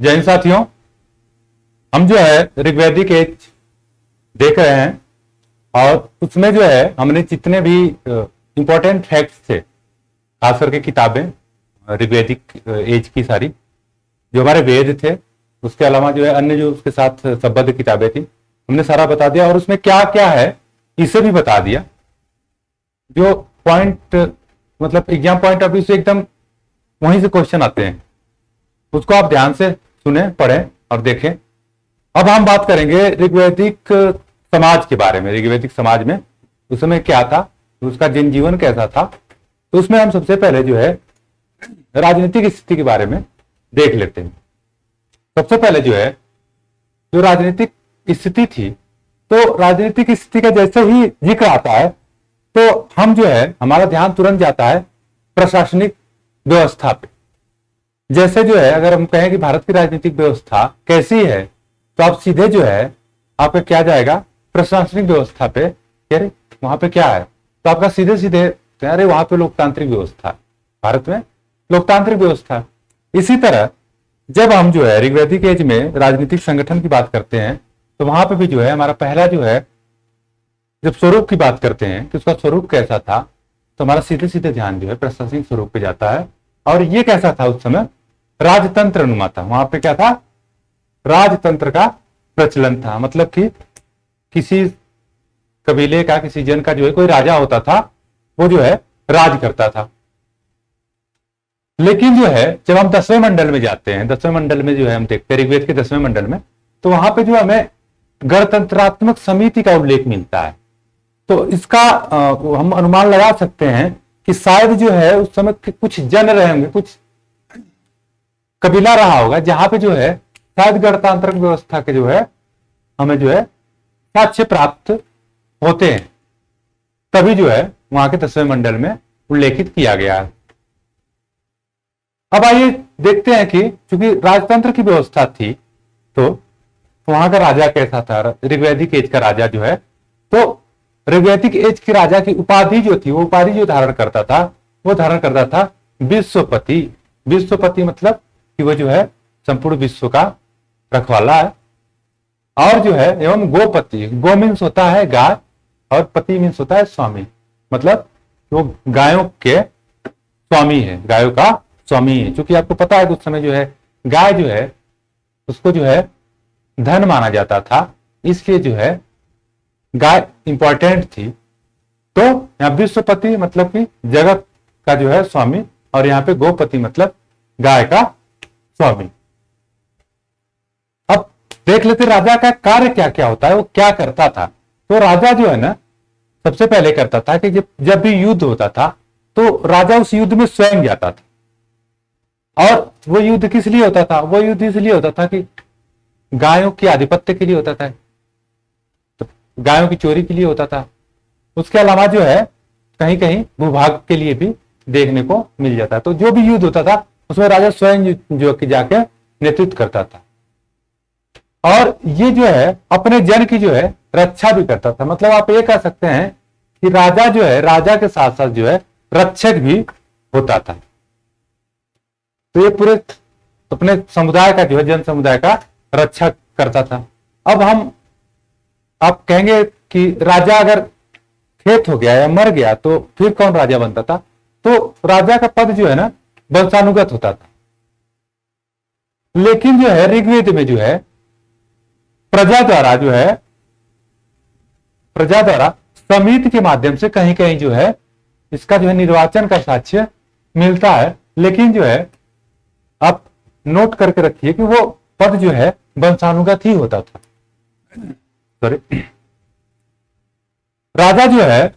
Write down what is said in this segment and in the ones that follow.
जय हिंद साथियों, हम जो है ऋग्वैदिक एज देख रहे हैं और उसमें जो है हमने जितने भी इंपॉर्टेंट फैक्ट्स थे, खास करके किताबें ऋग्वैदिक एज की सारी जो हमारे वेद थे, उसके अलावा जो है अन्य जो उसके साथ संबद्ध किताबें थी, हमने सारा बता दिया और उसमें क्या क्या है इसे भी बता दिया। जो पॉइंट मतलब एग्जाम पॉइंट ऑफ व्यू से एकदम वहीं से क्वेश्चन आते हैं, उसको आप ध्यान से सुने, पढ़ें और देखें। अब हम बात करेंगे ऋग्वैदिक समाज के बारे में। ऋग्वैदिक समाज में उस समय क्या था, उसका जनजीवन कैसा था, तो उसमें हम सबसे पहले जो है राजनीतिक स्थिति के बारे में देख लेते हैं। सबसे पहले जो है जो राजनीतिक स्थिति थी, तो राजनीतिक स्थिति का जैसे ही जिक्र आता है तो हम जो है हमारा ध्यान तुरंत जाता है प्रशासनिक व्यवस्था पे। जैसे जो है अगर हम कहें कि भारत की राजनीतिक व्यवस्था कैसी है, तो आप सीधे जो है आपका क्या जाएगा प्रशासनिक व्यवस्था पे। अरे वहां पे क्या है, तो आपका सीधे सीधे अरे वहां पे लोकतांत्रिक व्यवस्था, भारत में लोकतांत्रिक व्यवस्था। इसी तरह जब हम जो है ऋग्वैदिक एज में राजनीतिक संगठन की बात करते हैं, तो वहां पे भी जो है हमारा पहला जो है जब स्वरूप की बात करते हैं कि उसका स्वरूप कैसा था, तो हमारा सीधे सीधे ध्यान जो है प्रशासनिक स्वरूप पे जाता है। और ये कैसा था उस समय, राजतंत्र अनुमा था। वहां पे क्या था, राजतंत्र का प्रचलन था। मतलब कि किसी कबीले का, किसी जन का जो है कोई राजा होता था, वो जो है राज करता था। लेकिन जो है जब हम 10वें मंडल में जाते हैं, 10वें मंडल में जो है हम देखते हैं ऋग्वेद के 10वें मंडल में, तो वहां पे जो हमें गणतंत्रात्मक समिति का उल्लेख मिलता है। तो इसका हम अनुमान लगा सकते हैं कि शायद जो है उस समय कुछ जन रहे होंगे, कुछ कबीला रहा होगा जहां पे जो है शायद गणतांत्रिक व्यवस्था के जो है हमें जो है साक्ष्य प्राप्त होते हैं। तभी जो है वहां के 10वें मंडल में उल्लेखित किया गया है। अब आइए देखते हैं कि चूंकि राजतंत्र की व्यवस्था थी, तो वहां का राजा कैसा था। ऋग्वैदिक एज का राजा जो है, तो ऋग्वैदिक एज के राजा की उपाधि जो थी, वो उपाधि जो धारण करता था, वो धारण करता था विश्वपति। विश्वपति मतलब कि वो जो है संपूर्ण विश्व का रखवाला है। और जो है एवं गोपति, गो मीन्स होता है गाय और पति मीन्स होता है स्वामी। मतलब वो गायों के स्वामी है, गायों का स्वामी है। क्योंकि आपको पता है कि उस समय जो है गाय जो है उसको जो है धन माना जाता था, इसलिए जो है गाय इंपॉर्टेंट थी। तो यहाँ विश्वपति मतलब कि जगत का जो है स्वामी, और यहाँ पे गोपति मतलब गाय का स्वामी। अब देख लेते राजा का कार्य क्या क्या होता है, वो क्या करता था। तो राजा जो है ना सबसे पहले करता था कि जब भी युद्ध होता था, तो राजा उस युद्ध में स्वयं जाता था। और वो युद्ध किस लिए होता था, वो युद्ध इसलिए होता था कि गायों के आधिपत्य के लिए होता था, तो गायों की चोरी के लिए होता था। उसके अलावा जो है कहीं कहीं भूभाग के लिए भी देखने को मिल जाता है। तो जो भी युद्ध होता था उसमें राजा स्वयं जो कि जाके नेतृत्व करता था। और ये जो है अपने जन की जो है रक्षा भी करता था। मतलब आप ये कह सकते हैं कि राजा जो है, राजा के साथ साथ जो है रक्षक भी होता था। तो ये पूरे अपने समुदाय का जो है, जन समुदाय का रक्षा करता था। अब आप कहेंगे कि राजा अगर खेत हो गया या मर गया तो फिर कौन राजा बनता था। तो राजा का पद जो है ना वंशानुगत होता था। लेकिन जो है ऋग्वेद में जो है प्रजा द्वारा समिति के माध्यम से कहीं कहीं जो है इसका जो है निर्वाचन का साक्ष्य मिलता है। लेकिन जो है आप नोट करके रखिए कि वो पद जो है वंशानुगत ही होता था। सॉरी, राजा जो है,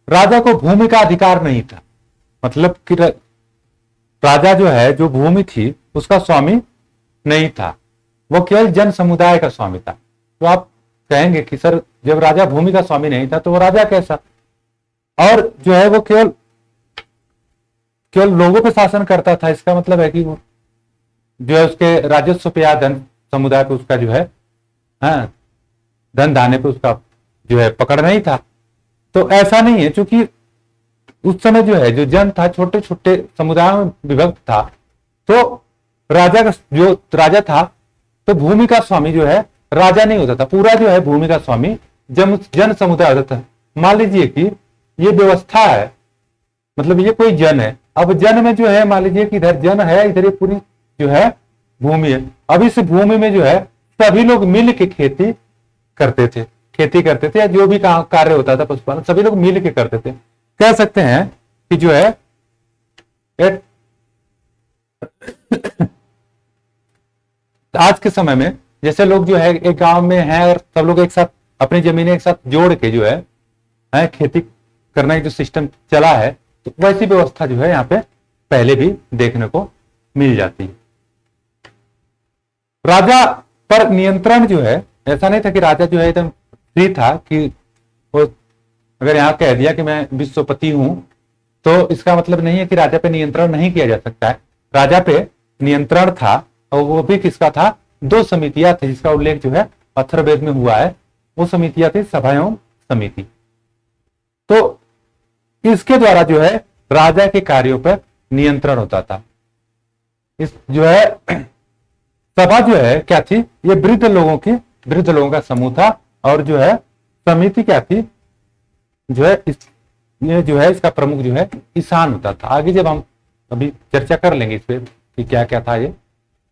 राजा को भूमि का अधिकार नहीं था। मतलब कि राजा जो है जो भूमि थी उसका स्वामी नहीं था, वो केवल जन समुदाय का स्वामी था। तो आप कहेंगे कि सर जब राजा भूमि का स्वामी नहीं था तो वो राजा कैसा। और जो है वो केवल लोगों पे शासन करता था। इसका मतलब है कि वो जो है उसके राजस्व पे या धन समुदाय पे उसका जो है धन धाने पे उसका जो है पकड़ नहीं था। तो ऐसा नहीं है, क्योंकि उस समय जो है जो जन था छोटे छोटे समुदायों में विभक्त था। तो राजा का जो राजा था, तो भूमि का स्वामी जो है राजा नहीं होता था, पूरा जो है भूमि का स्वामी जन समुदाय होता था। मान लीजिए कि ये व्यवस्था है, मतलब ये कोई जन है, अब जन में जो है मान लीजिए कि इधर जन है, इधर ये पूरी जो है भूमि है। अब इस भूमि में जो है सभी लोग मिल के खेती करते थे या जो भी कार्य होता था पशुपालन, सभी लोग मिल के करते थे। कह सकते हैं कि जो है आज के समय में जैसे लोग जो है एक गांव में हैं और सब लोग एक साथ अपनी जमीनें एक साथ जोड़ के जो है खेती करने का जो सिस्टम चला है, तो वैसी व्यवस्था जो है यहाँ पे पहले भी देखने को मिल जाती है। राजा पर नियंत्रण जो है, ऐसा नहीं था कि राजा जो है एकदम फ्री था कि वो अगर यहाँ कह दिया कि मैं विश्वपति हूं, तो इसका मतलब नहीं है कि राजा पे नियंत्रण नहीं किया जा सकता है। राजा पे नियंत्रण था, और वो भी किसका था? 2 समितियां थी जिसका उल्लेख जो है अथर्ववेद में हुआ है। वो समितियां थी सभा एवं समिति। तो इसके द्वारा जो है राजा के कार्यों पर नियंत्रण होता था। इस जो है सभा जो है क्या थी? ये वृद्ध लोगों का समूह था, और जो है समिति क्या थी? जो है ये जो है इसका प्रमुख जो है ईशान होता था। आगे जब हम अभी चर्चा कर लेंगे इस पे कि क्या क्या था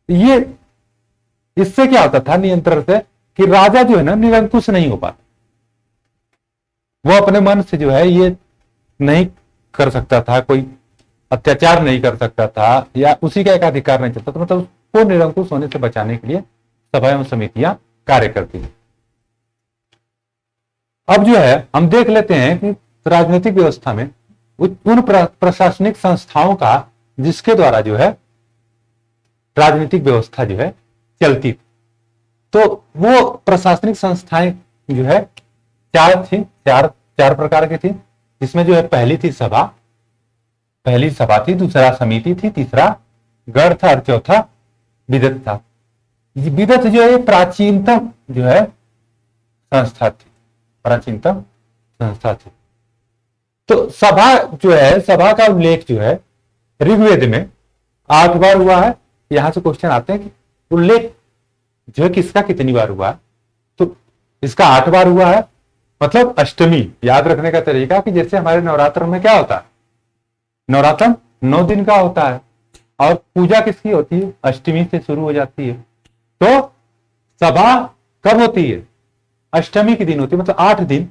ये इससे क्या होता था नियंत्रण से, कि राजा जो है ना निरंकुश नहीं हो पाता, वो अपने मन से जो है ये नहीं कर सकता था, कोई अत्याचार नहीं कर सकता था, या उसी का एक अधिकार नहीं चलता, तो मतलब उसको निरंकुश होने से बचाने के लिए सभा एवं समितियां कार्य करती है। अब जो है हम देख लेते हैं कि राजनीतिक व्यवस्था में उन प्रशासनिक संस्थाओं का जिसके द्वारा जो है राजनीतिक व्यवस्था जो है चलती थी। तो वो प्रशासनिक संस्थाएं जो है चार प्रकार की थी, जिसमें जो है पहली सभा थी, दूसरा समिति थी, तीसरा गण था और चौथा विदत था। विदत जो है प्राचीनतम जो है संस्था थी। तो सभा का उल्लेख जो है ऋग्वेद में 8 बार हुआ है। यहां से क्वेश्चन आते हैं कि उल्लेख जो है किसका कितनी बार हुआ है, तो इसका 8 बार हुआ है। मतलब अष्टमी याद रखने का तरीका कि जैसे हमारे नवरात्र में क्या होता है, नवरात्र 9 दिन का होता है, और पूजा किसकी होती है? अष्टमी से शुरू हो जाती है। तो सभा कब होती है? अष्टमी के दिन होती है, मतलब 8 दिन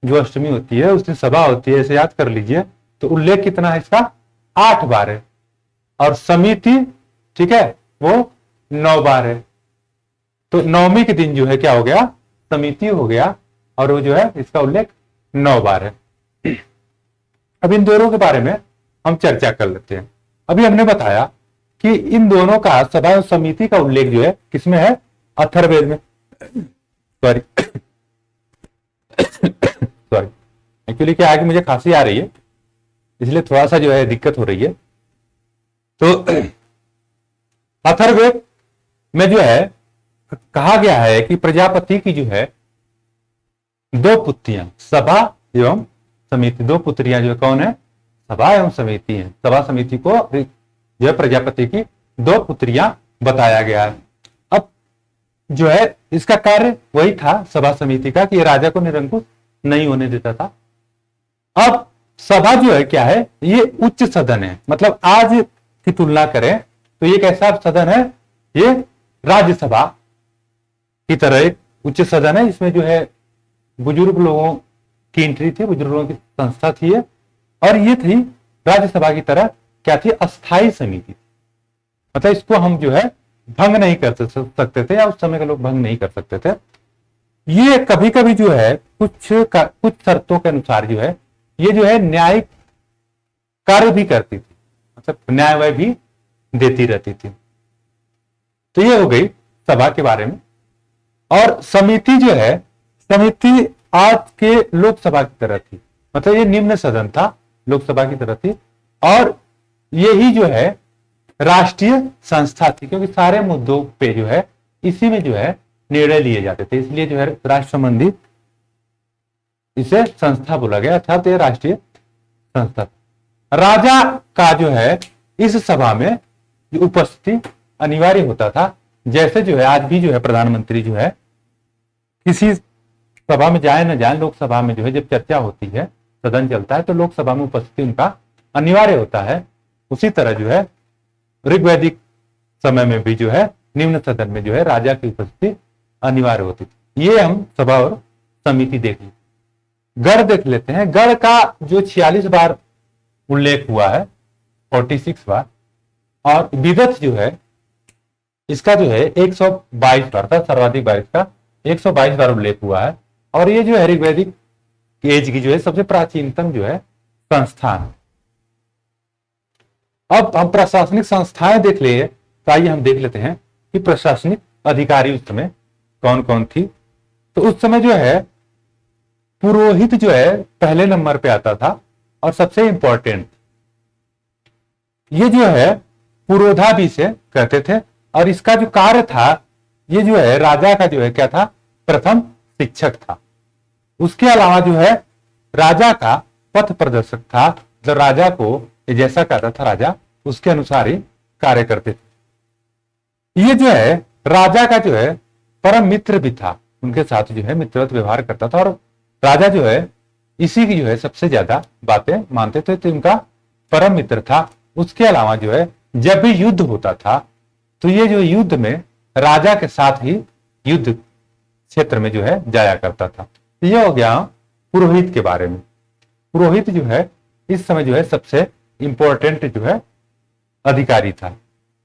जो अष्टमी होती है उस दिन सभा होती है, ऐसे याद कर लीजिए। तो उल्लेख कितना है इसका? 8 बार है। और समिति ठीक है वो 9 बार है। तो नवमी के दिन जो है क्या हो गया? समिति हो गया, और वो जो है इसका उल्लेख 9 बार है। अब इन दोनों के बारे में हम चर्चा कर लेते हैं। अभी हमने बताया कि इन दोनों का सभा और समिति का उल्लेख जो है किसमें है? अथर्ववेद में। सॉरी एक्चुअली क्या है कि मुझे खांसी आ रही है, इसलिए थोड़ा सा जो है दिक्कत हो रही है। तो अथर्ववेद में जो है कहा गया है कि प्रजापति की जो है 2 पुत्रियां, सभा एवं समिति, 2 पुत्रियां जो है कौन है? सभा एवं समिति है। सभा समिति को जो है प्रजापति की 2 पुत्रियां बताया गया है। अब जो है इसका कार्य वही था सभा समिति का कि ये राजा को निरंकुश नहीं होने देता था। अब सभा जो है क्या है? ये उच्च सदन है। मतलब आज की तुलना करें तो ये कैसा सदन है? ये राज्यसभा की तरह एक उच्च सदन है, इसमें जो है बुजुर्ग लोगों की एंट्री थी, बुजुर्ग लोगों की संस्था थी। और ये थी राज्यसभा की तरह क्या थी? अस्थायी समिति। मतलब इसको हम जो है भंग नहीं कर सकते थे, या उस समय के लोग भंग नहीं कर सकते थे। ये कभी कभी जो है कुछ शर्तों के अनुसार जो है ये जो है न्यायिक कार्य भी करती थी, मतलब न्याय भी देती रहती थी। तो ये हो गई सभा के बारे में। और समिति जो है, समिति आज के लोकसभा की तरह थी, मतलब ये निम्न सदन था, लोकसभा की तरह थी। और यही जो है राष्ट्रीय संस्था थी, क्योंकि सारे मुद्दों पे जो है इसी में जो है निर्णय लिए जाते थे, इसलिए जो है राष्ट्र संबंधी इसे संस्था बोला गया, अर्थात ये राष्ट्रीय संस्था। राजा का जो है इस सभा में जो उपस्थिति अनिवार्य होता था। जैसे जो है आज भी जो है प्रधानमंत्री जो है किसी सभा में जाए न जाए, लोकसभा में जो है जब चर्चा होती है, सदन चलता है, तो लोकसभा में उपस्थिति उनका अनिवार्य होता है। उसी तरह जो है ऋग्वैदिक समय में भी जो है निम्न सदन में जो है राजा की उपस्थिति अनिवार्य होती थी। ये हम सभा और समिति देख ली। गण देख लेते हैं। गण का जो 46 बार उल्लेख हुआ है, 46 बार, और विदथ जो है इसका जो है 122 बार था, सर्वाधिक बार इसका 122 बार उल्लेख हुआ है। और ये जो है ऋग्वैदिक एज की जो है सबसे प्राचीनतम जो है संस्थान। अब हम प्रशासनिक संस्थाएं देख लिए, तो आइए हम देख लेते हैं कि प्रशासनिक अधिकारी उस समय कौन कौन थी। तो उस समय जो है पुरोहित जो है पहले नंबर पे आता था और सबसे इंपॉर्टेंट। ये जो है पुरोधा भी से कहते थे, और इसका जो कार्य था, ये जो है राजा का जो है क्या था, प्रथम शिक्षक था। उसके अलावा जो है राजा का पथ प्रदर्शक था, जो राजा को जैसा कहता था राजा उसके अनुसार ही कार्य करते थे। ये जो है राजा का जो है परम मित्र भी था, उनके साथ जो है मित्रवत व्यवहार करता था, और राजा जो है इसी की जो है सबसे ज्यादा बातें मानते थे, तो इनका परम मित्र था। उसके अलावा जो है जब भी युद्ध होता था, तो ये जो युद्ध में राजा के साथ ही युद्ध क्षेत्र में जो है जाया करता था। तो ये हो गया पुरोहित के बारे में। पुरोहित जो है इस समय जो है सबसे इंपॉर्टेंट जो है अधिकारी था।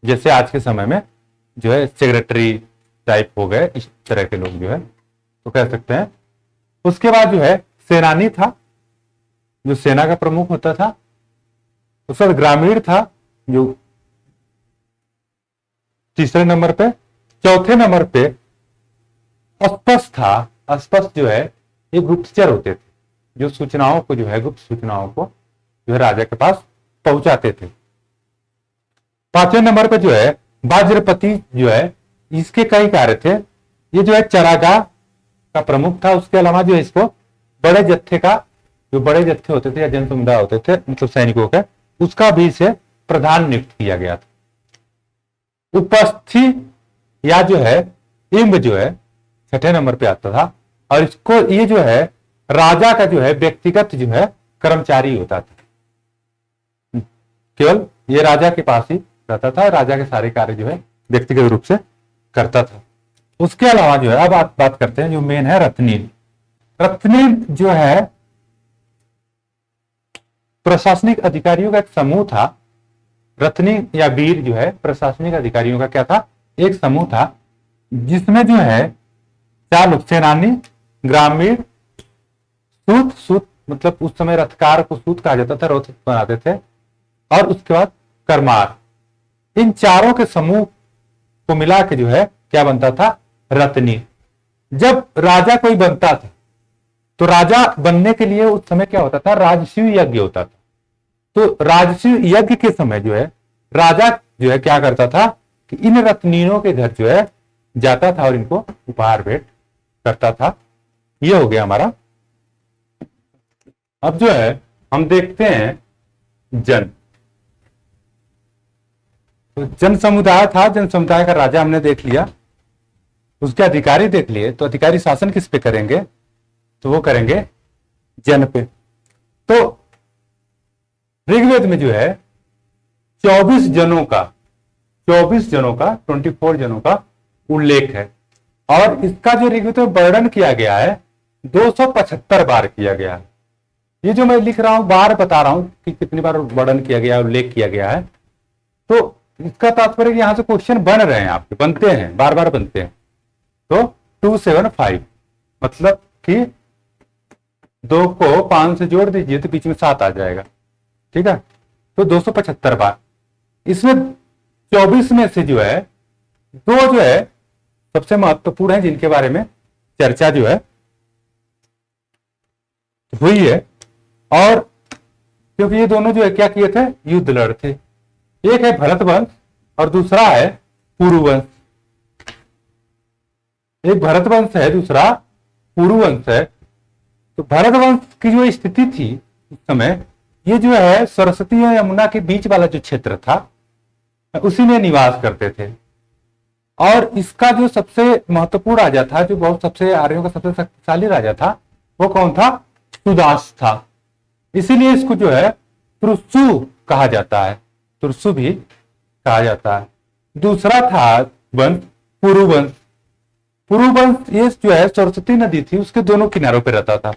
जैसे आज के समय में जो है सेक्रेटरी टाइप हो गए, इस तरह के लोग जो है तो कह सकते हैं। उसके बाद जो है सेनानी था, जो सेना का प्रमुख होता था। उसके बाद ग्रामीण था, जो तीसरे नंबर पे। चौथे नंबर पे अस्पष्ट था। अस्पष्ट जो है ये गुप्तचर होते थे, जो सूचनाओं को जो है गुप्त सूचनाओं को जो है राजा के पास पहुंचाते थे। पांचवें नंबर पे जो है वज्रपति जो है, इसके कई कार्य थे। ये जो है चरागाह का प्रमुख था। उसके अलावा जो है इसको बड़े जत्थे का, जो बड़े जत्थे होते थे या जन समुदाय होते थे, मतलब सैनिकों का, उसका भी इसे प्रधान नियुक्त किया गया था। उपस्थि या जो है इम्ब जो है छठे नंबर पे आता था, और इसको ये जो है राजा का जो है व्यक्तिगत जो है कर्मचारी होता था। केवल ये राजा के पास ही रहता था, राजा के सारे कार्य जो है व्यक्तिगत रूप से करता था। उसके अलावा जो है अब बात करते हैं जो मेन है रत्नील। रत्नील जो है प्रशासनिक अधिकारियों का एक समूह था। रत्नी या वीर जो है प्रशासनिक अधिकारियों का क्या था, एक समूह था, जिसमें जो है 4 लोग, सेनानी, ग्रामीण, सूत मतलब उस समय रथकार को सूत कहा जाता था, रथ बनाते थे, और उसके बाद करमार। इन चारों के समूह को मिला के जो है क्या बनता था, रत्नी। जब राजा कोई बनता था, तो राजा बनने के लिए उस समय क्या होता था, राजसूय यज्ञ होता था। तो राजसूय यज्ञ के समय जो है राजा जो है क्या करता था कि इन रत्नीनों के घर जो है जाता था और इनको उपहार भेंट करता था। ये हो गया हमारा। अब जो है हम देखते हैं जन। तो जन समुदाय था, जन समुदाय का राजा हमने देख लिया, उसके अधिकारी देख लिए। तो अधिकारी शासन किस पे करेंगे, तो वो करेंगे जन पे। तो ऋग्वेद में जो है 24 जनों का 24 जनों का उल्लेख है, और इसका जो ऋग्वेद में वर्णन किया गया है 275 बार किया गया है। ये जो मैं लिख रहा हूं, बार बता रहा हूं कि कितनी बार वर्णन किया गया, उल्लेख किया गया है। तो इसका तात्पर्य यहां से क्वेश्चन बन रहे हैं, आपके बनते हैं, बार बार बनते हैं। तो 275 मतलब कि 2 को 5 से जोड़ दीजिए तो बीच में 7 आ जाएगा, ठीक है। तो 275 बार। इसमें 24 में से जो है 2 जो है सबसे महत्वपूर्ण है, जिनके बारे में चर्चा जो है हुई है। और क्योंकि ये दोनों जो है क्या किए थे, युद्ध लड़ थे। एक है भरत वंश और दूसरा है पुरुवंश। एक भरत वंश है, दूसरा पुरुवंश है। तो भरत वंश की जो स्थिति थी उस समय, ये जो है सरस्वती और यमुना के बीच वाला जो क्षेत्र था, उसी में निवास करते थे। और इसका जो सबसे महत्वपूर्ण राजा था, जो बहुत सबसे आर्यों का सबसे शक्तिशाली राजा था, वो कौन था? सुदास था। इसीलिए इसको जो है तुरसु कहा जाता है, तुरसु भी कहा जाता है। दूसरा था वंश पुरुवंश। पुरुवंश ये जो है सरस्वती नदी थी उसके दोनों किनारों पर रहता था।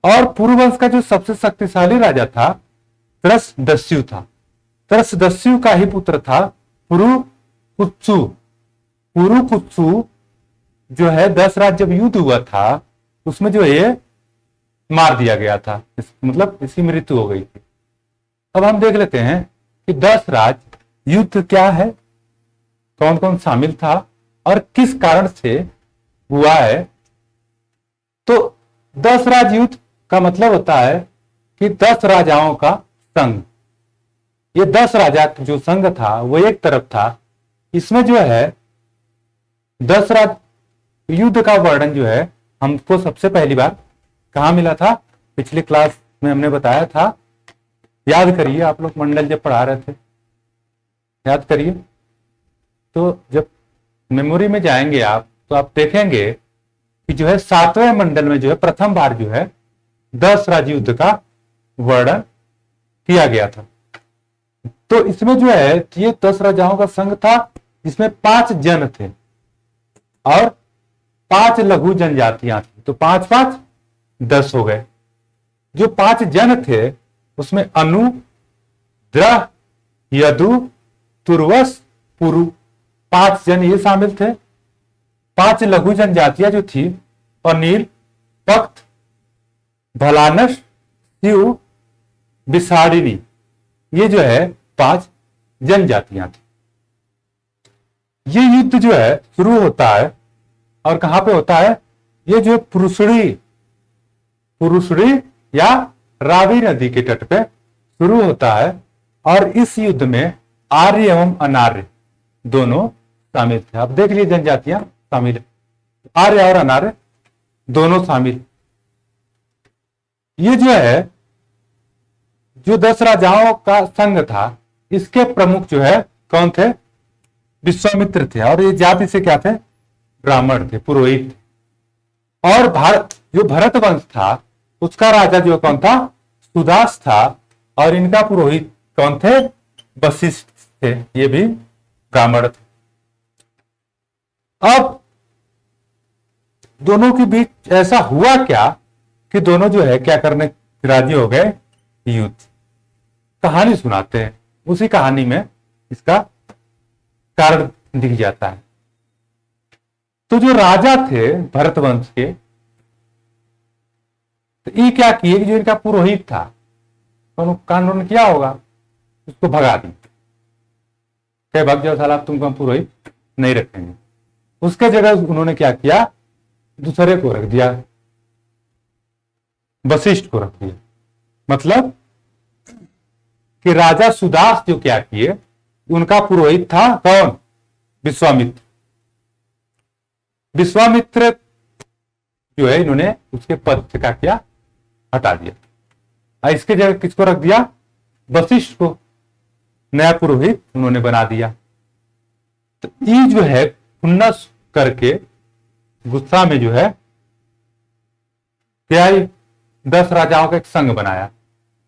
और पुरुवंश का जो सबसे शक्तिशाली राजा था त्रसदस्यु था। त्रसदस्यु का ही पुत्र था पुरुकुत्सु। पुरुकुत्सु जो है 10 रात जब युद्ध हुआ था उसमें जो ये मार दिया गया था, मतलब इसकी मृत्यु हो गई थी। अब हम देख लेते हैं कि 10 राज युद्ध क्या है, कौन कौन शामिल था और किस कारण से हुआ है। तो 10 राज युद्ध का मतलब होता है कि 10 राजाओं का संघ। ये 10 राजा जो संघ था वो एक तरफ था। इसमें जो है 10 राज युद्ध का वर्णन जो है हमको सबसे पहली बार कहाँ मिला था? पिछली क्लास में हमने बताया था, याद करिए, आप लोग मंडल जब पढ़ा रहे थे, याद करिए। तो जब मेमोरी में जाएंगे आप तो आप देखेंगे कि जो है 7वें मंडल में जो है प्रथम बार जो है 10 राज युद्ध का वर्णन किया गया था। तो इसमें जो है ये 10 राजाओं का संघ था, जिसमें 5 जन थे और 5 लघु जनजातियां थी। तो 5 5 10 हो गए। जो 5 जन थे उसमें अनु, द्रह, यदु, तुर्वस, पुरु, 5 जन ये शामिल थे। 5 लघु जनजातियां जो थी अनिल, पक्त, भलानस, शिव, विषाड़िनी, ये जो है 5 जनजातियां थी। ये युद्ध जो है शुरू होता है और कहां पे होता है? ये जो पुरुषड़ी या रावी नदी के तट पे शुरू होता है। और इस युद्ध में आर्य एवं अनार्य दोनों शामिल थे। अब देख लीजिए जनजातियां शामिल है, आर्य और अनार्य दोनों शामिल। ये जो है जो 10 राजाओं का संघ था, इसके प्रमुख जो है कौन थे? विश्वामित्र थे। और ये जाति से क्या थे? ब्राह्मण थे, पुरोहित थे। और जो भरत वंश था उसका राजा जो कौन था? सुदास था। और इनका पुरोहित कौन थे? वशिष्ठ थे, ये भी ब्राह्मण थे। अब दोनों के बीच ऐसा हुआ क्या कि दोनों जो है क्या करने राजी हो गए? युद्ध। कहानी सुनाते हैं, उसी कहानी में इसका कारण दिख जाता है। तो जो राजा थे भरत वंश के, तो ये क्या किए कि जो इनका पुरोहित था, तो कानून क्या होगा? उसको भगा दी, क्या भग जाओ साला, तुमको हम पुरोहित नहीं रखेंगे। उसके जगह उन्होंने क्या किया? दूसरे को रख दिया, वशिष्ठ को रख दिया। मतलब कि राजा सुदास जो क्या किए, उनका पुरोहित था कौन? विश्वामित्र। विश्वामित्र जो है इन्होंने उसके पद से क्या किया? हटा दिया। और इसके जगह किसको रख दिया? वशिष्ठ को नया पुरोहित उन्होंने बना दिया। तो ये जो है खुन्नस करके गुस्सा में जो है क्या 10 राजाओं का एक संघ बनाया।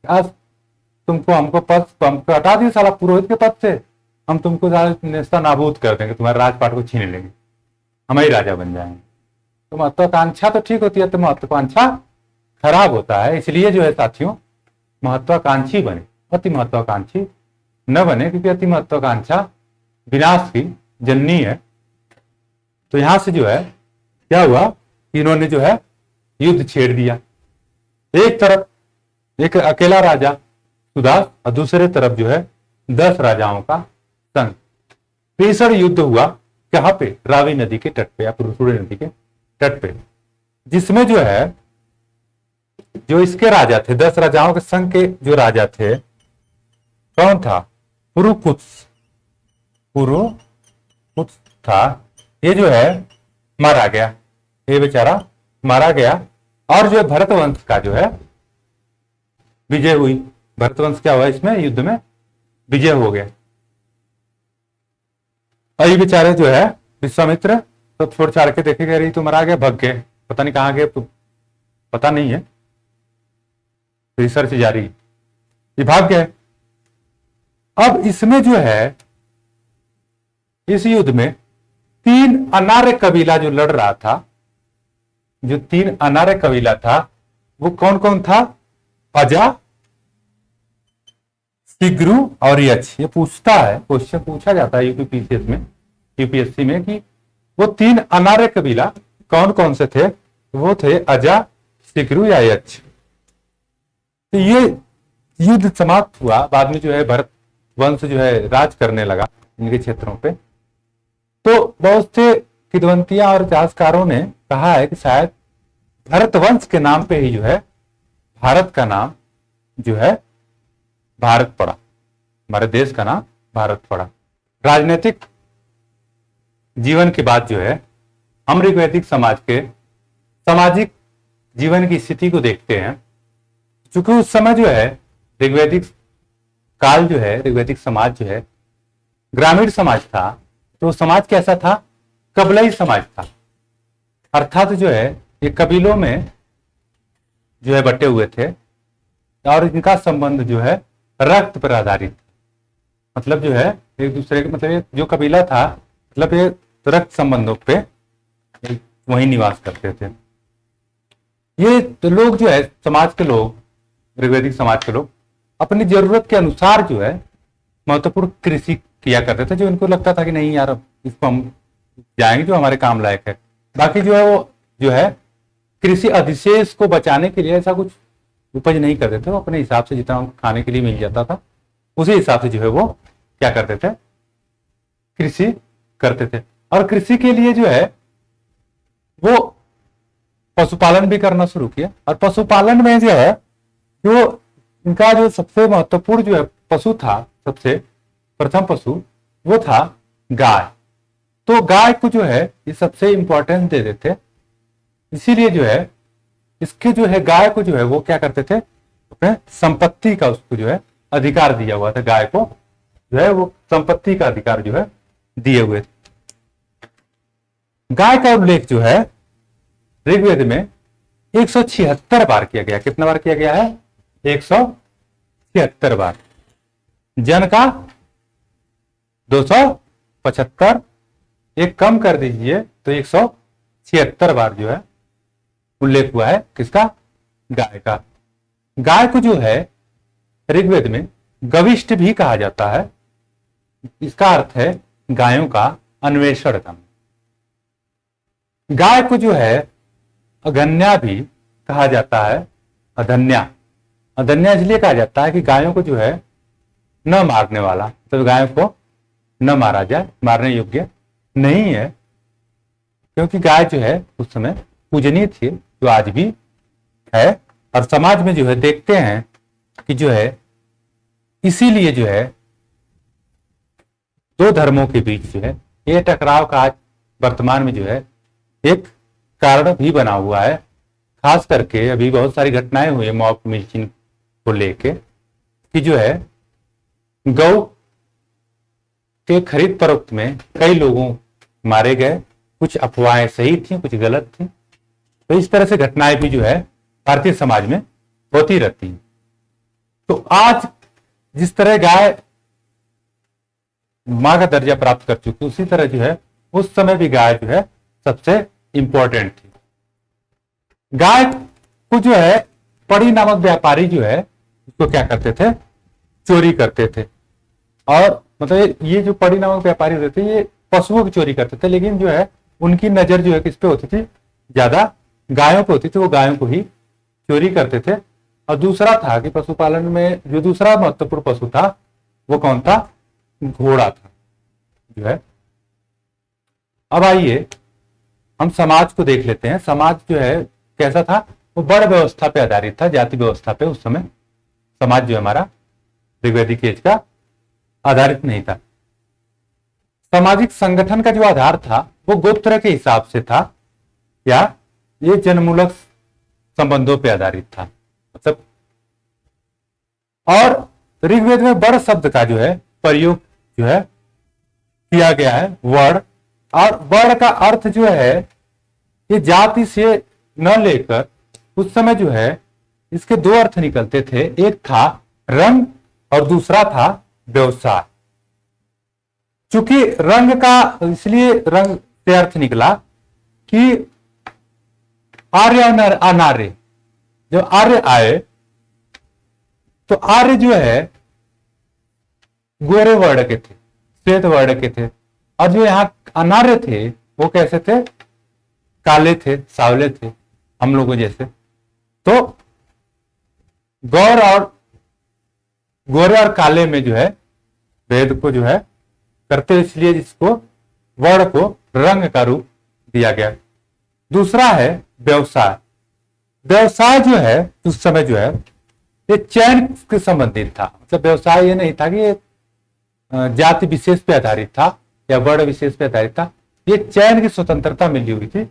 आज तुमको हमको हटा दिया साला पुरोहित के पद से, हम तुमको नेस्ता नाबूद कर देंगे, तुम्हारे राजपाट को छीन लेंगे, हम ही राजा बन जाएंगे। तो महत्वाकांक्षा तो ठीक होती है, तो महत्वाकांक्षा खराब होता है। इसलिए जो है साथियों महत्वाकांक्षी बने, अति महत्वाकांक्षी न बने, क्योंकि अति महत्वाकांक्षा विनाश की जननी है। तो यहां से जो है क्या हुआ? इन्होंने जो है युद्ध छेड़ दिया। एक तरफ एक अकेला राजा सुदास और दूसरे तरफ जो है 10 राजाओं का संघ। भीषण युद्ध हुआ कहां पे? रावी नदी के तट पे या पुरुषड़ी नदी के तट पे, जिसमें जो है जो इसके राजा थे 10 राजाओं के संघ के जो राजा थे, कौन था? पुरुकुत्स। पुरुकुत्स था। ये जो है मारा गया, ये बेचारा मारा गया। और जो है भरत वंश का जो है विजय हुई। भरत वंश क्या हुआ? इसमें युद्ध में विजय हो गया। और ये बेचारे जो है विश्वामित्र तो छोड़ छाड़ के देखे गए, रही तो मरा गया, भग गए, पता नहीं कहाँ गए, तो पता नहीं है, रिसर्च जारी, ये भाग गए। अब इसमें जो है इस युद्ध में 3 अनार्य कबीला जो लड़ रहा था, जो 3 अनार्य कबीला था वो कौन कौन था? अजा, शिग्रू और यक्ष। ये पूछता है, क्वेश्चन पूछा जाता है यूपीएससी में कि वो 3 अनार्य कबीला कौन कौन से थे? वो थे अजा, शिग्रू या यक्ष। तो ये युद्ध समाप्त हुआ, बाद में जो है भरत वंश जो है राज करने लगा इनके क्षेत्रों पे। तो बहुत से किदवंतियां और इतिहासकारों ने कहा है कि शायद भरत वंश के नाम पे ही जो है भारत का नाम जो है भारत पड़ा, हमारे देश का नाम भारत पड़ा। राजनीतिक जीवन के बाद जो है हम ऋग्वैदिक समाज के सामाजिक जीवन की स्थिति को देखते हैं। क्योंकि उस समय जो है ऋग्वैदिक काल जो है, ऋग्वैदिक समाज जो है ग्रामीण समाज था। तो समाज कैसा था? कबीलाई समाज था, अर्थात जो है ये कबीलों में जो है बटे हुए थे और इनका संबंध जो है रक्त पर आधारित, मतलब जो है एक दूसरे के, मतलब ये जो कबीला था मतलब ये रक्त संबंधों पे वहीं निवास करते थे। ये तो लोग जो है समाज के लोग, ऋग्वैदिक समाज के लोग अपनी जरूरत के अनुसार जो है महत्वपूर्ण कृषि किया करते थे, जो इनको लगता था कि नहीं यार इसको हम जाएंगे जो हमारे काम लायक है। बाकी जो है वो जो है कृषि अधिशेष को बचाने के लिए ऐसा कुछ उपज नहीं करते थे, वो अपने हिसाब से जितना उनको खाने के लिए मिल जाता था उसी हिसाब से जो है वो क्या करते थे, कृषि करते थे। और कृषि के लिए जो है वो पशुपालन भी करना शुरू किया। और पशुपालन में जो है जो इनका जो सबसे महत्वपूर्ण जो है पशु था, सबसे प्रथम पशु वो था गाय। तो गाय को जो है ये सबसे इंपॉर्टेंस दे देते, इसीलिए जो है इसके जो है गाय को जो है वो क्या करते थे, अपने संपत्ति का उसको जो है अधिकार दिया हुआ था। गाय को जो है वो संपत्ति का अधिकार जो है दिए हुए थे। गाय का उल्लेख जो है ऋग्वेद में 176 बार किया गया। कितना बार किया गया है? 176 बार। जन का 275, एक कम कर दीजिए तो 176 बार जो है उल्लेख हुआ है किसका? गाय का। गाय को जो है ऋग्वेद में गविष्ठ भी कहा जाता है। इसका अर्थ है गायों का अन्वेषण करना। गाय को जो है अगन्या भी कहा जाता है, अधन्या। अधन्या इसलिए कहा जाता है कि गायों को जो है न मारने वाला, तो गायों को न मारा जाए, मारने योग्य नहीं है, क्योंकि गाय जो है उस समय पूजनीय थी, जो आज भी है। और समाज में जो है देखते हैं कि जो है इसीलिए जो है दो धर्मों के बीच जो है ये टकराव का आज वर्तमान में जो है एक कारण भी बना हुआ है। खास करके अभी बहुत सारी घटनाएं हुई है मॉब लिंचिंग को लेके कि जो है गौ के खरीद फरोख्त में कई लोगों मारे गए, कुछ अफवाहें सही थी, कुछ गलत थी। तो इस तरह से घटनाएं भी जो है भारतीय समाज में होती रहती हैं। तो आज जिस तरह गाय मां का दर्जा प्राप्त कर चुकी, उसी तरह जो है उस समय भी गाय जो है सबसे इंपॉर्टेंट थी। गाय को जो है पड़ी नामक व्यापारी जो है उसको क्या करते थे, चोरी करते थे। और मतलब ये जो पड़ी नामक व्यापारी होते थे ये पशुओं की चोरी करते थे, लेकिन जो है उनकी नजर जो है किस पे होती थी, ज्यादा गायों पे होती थी, वो गायों को ही चोरी करते थे। और दूसरा था कि पशुपालन में जो दूसरा महत्वपूर्ण पशु था वो कौन था, घोड़ा था जो है। अब आइए हम समाज को देख लेते हैं। समाज जो है कैसा था, वो बड़ व्यवस्था पे आधारित था, जाति व्यवस्था पे उस समय समाज जो हमारा ऋग्वैदिक एज का आधारित नहीं था। सामाजिक संगठन का जो आधार था वो गोत्र के हिसाब से था या ये जनमूलक संबंधों पे आधारित था। मतलब और ऋग्वेद में बड़ शब्द का जो है प्रयोग जो है किया गया है वर्ण। और वर्ण का अर्थ जो है ये जाति से न लेकर उस समय जो है इसके दो अर्थ निकलते थे, एक था रंग और दूसरा था व्यवसाय। चूंकि रंग का इसलिए रंग से अर्थ निकला कि आर्य और अनार्य, जब आर्य आए तो आर्य जो है गोरे वर्ण के थे, श्वेत वर्ण के थे, और जो यहाँ अनार्य थे वो कैसे थे, काले थे, सावले थे, हम लोगों जैसे। तो गोरे और काले में जो है भेद को जो है करते, इसलिए इसको वर्ण को रंग का रूप दिया गया। दूसरा है व्यवसाय। व्यवसाय जो है उस समय जो है ये चयन के संबंधित था, मतलब व्यवसाय ये नहीं था कि ये जाति विशेष पे आधारित था या वर्ण विशेष पे आधारित था, ये चयन की स्वतंत्रता मिली हुई थी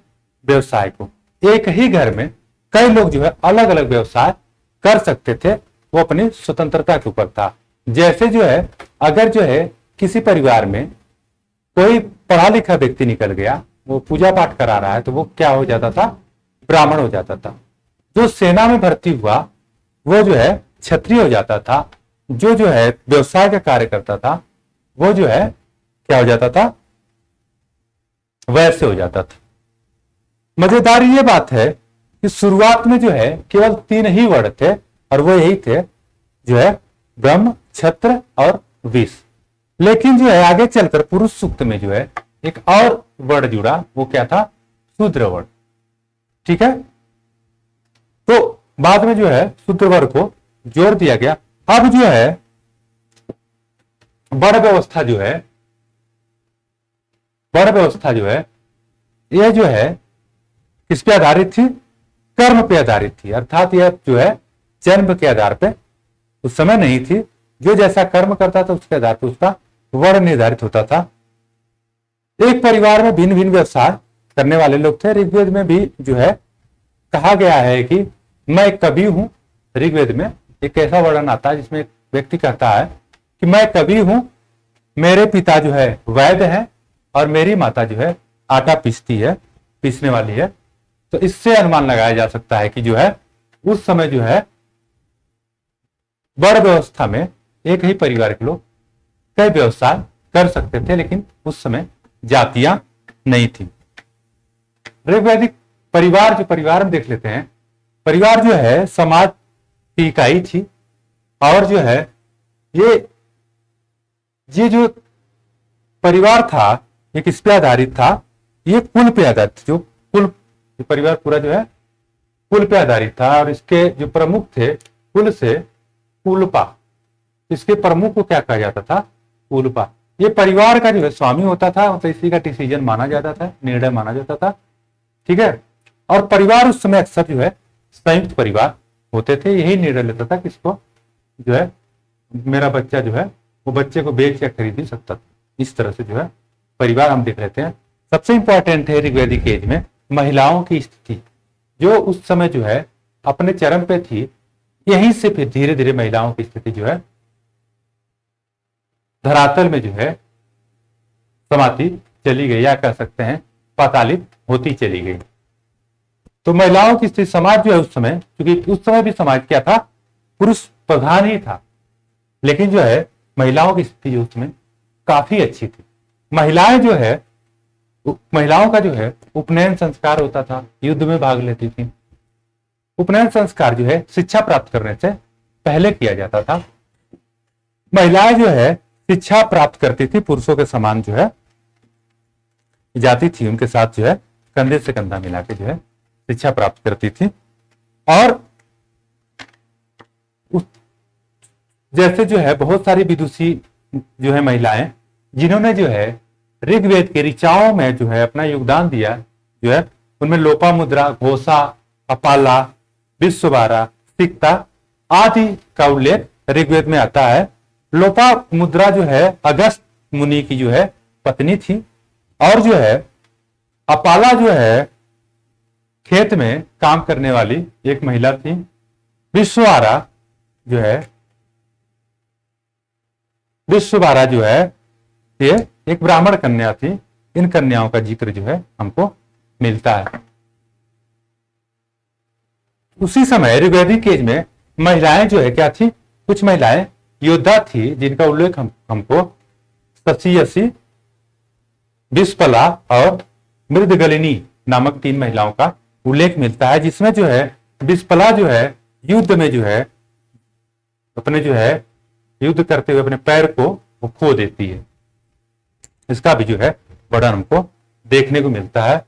व्यवसाय को। एक ही घर में कई लोग जो है अलग अलग व्यवसाय कर सकते थे, वो अपनी स्वतंत्रता के ऊपर था। जैसे जो है अगर जो है किसी परिवार में कोई पढ़ा लिखा व्यक्ति निकल गया, वो पूजा पाठ करा रहा है, तो वो क्या हो जाता था, ब्राह्मण हो जाता था। जो सेना में भर्ती हुआ वो जो है क्षत्रिय हो जाता था। जो है व्यवसाय का कार्य करता था वो जो है क्या हो जाता था, वैसे हो जाता था। मजेदार ये बात है कि शुरुआत में जो है केवल 3 ही वर्ण थे, और वो यही थे जो है ब्रह्म, क्षत्र और विष। लेकिन जो है आगे चलकर पुरुष सूक्त में जो है एक और वर्ण जुड़ा, वो क्या था, शूद्र वर्ण। ठीक है, तो बाद में जो है शूद्र वर्ण को जोड़ दिया गया। अब जो है वर्ण व्यवस्था जो है, वर्ण व्यवस्था जो है यह जो है किस पे आधारित थी, कर्म पे आधारित थी। अर्थात यह जो है जन्म के आधार पे उस समय नहीं थी। जो जैसा कर्म करता था उसके आधार पर उसका वर्ण निर्धारित होता था। एक परिवार में भिन्न भिन्न व्यवसाय करने वाले लोग थे। ऋग्वेद में भी जो है कहा गया है कि मैं कवि हूं। ऋग्वेद में एक ऐसा वर्णन आता है जिसमें एक व्यक्ति कहता है कि मैं कवि हूं, मेरे पिता जो है वैद्य है और मेरी माता जो है आटा पीसने वाली है। तो इससे अनुमान लगाया जा सकता है कि जो है उस समय जो है वर्ण व्यवस्था में एक ही परिवार के लोग कई व्यवसाय कर सकते थे, लेकिन उस समय जातियां नहीं थी। ऋग्वैदिक परिवार, जो परिवार में देख लेते हैं, परिवार जो है समाज की इकाई थी। और जो है ये जो परिवार था ये किस पे आधारित था, ये कुल पे आधारित। जो परिवार पूरा जो है कुल पे आधारित था। और इसके जो प्रमुख थे कुल से कुलपा, इसके प्रमुख को क्या कहा जाता था, कुलपा। ये परिवार का जो है स्वामी होता था, मतलब इसी का डिसीजन माना जाता था, निर्णय माना जाता था। ठीक है, और परिवार उस समय अक्सर जो है संयुक्त परिवार होते थे। यही निर्णय लेता था किसको जो है मेरा बच्चा जो है वो बच्चे को बेच या खरीद ही सकता था। इस तरह से जो है परिवार हम देख लेते हैं। सबसे इंपॉर्टेंट है ऋग्वैदिक एज में महिलाओं की स्थिति, जो उस समय जो है अपने चरम पे थी। यहीं से फिर धीरे धीरे महिलाओं की स्थिति जो है धरातल में जो है समाती चली गई, या कह सकते हैं पातालित होती चली गई। तो महिलाओं की स्थिति, समाज जो है उस समय, क्योंकि उस समय भी समाज क्या था, पुरुष प्रधान ही था, लेकिन जो है महिलाओं की स्थिति जो उसमें काफी अच्छी थी। महिलाएं जो है, महिलाओं का जो है उपनयन संस्कार होता था, युद्ध में भाग लेती थी। उपनयन संस्कार जो है शिक्षा प्राप्त करने से पहले किया जाता था। महिलाएं जो है शिक्षा प्राप्त करती थी, पुरुषों के समान जो है जाती थी, उनके साथ जो है कंधे से कंधा मिला के जो है शिक्षा प्राप्त करती थी। और जैसे जो है बहुत सारी विदुषी जो है महिलाएं, जिन्होंने जो है ऋग्वेद के ऋचाओं में जो है अपना योगदान दिया, जो है उनमें लोपामुद्रा, घोषा, अपाला, विश्ववारा, सिक्ता आदि का उल्लेख ऋग्वेद में आता है। लोपामुद्रा जो है अगस्त मुनि की जो है पत्नी थी। और जो है अपाला जो है खेत में काम करने वाली एक महिला थी। विश्ववारा जो है ये एक ब्राह्मण कन्या थी। इन कन्याओं का जिक्र जो है हमको मिलता है। उसी समय ऋग्वैदिक एज में महिलाएं जो है क्या थी, कुछ महिलाएं योद्धा थी जिनका उल्लेख हमको शशियसी, विस्पला और मृदगलिनी नामक 3 महिलाओं का उल्लेख मिलता है, जिसमें जो है विस्पला जो है युद्ध में जो है अपने जो है युद्ध करते हुए अपने पैर को वो खो देती है। इसका भी जो है वर्णन हमको देखने को मिलता है।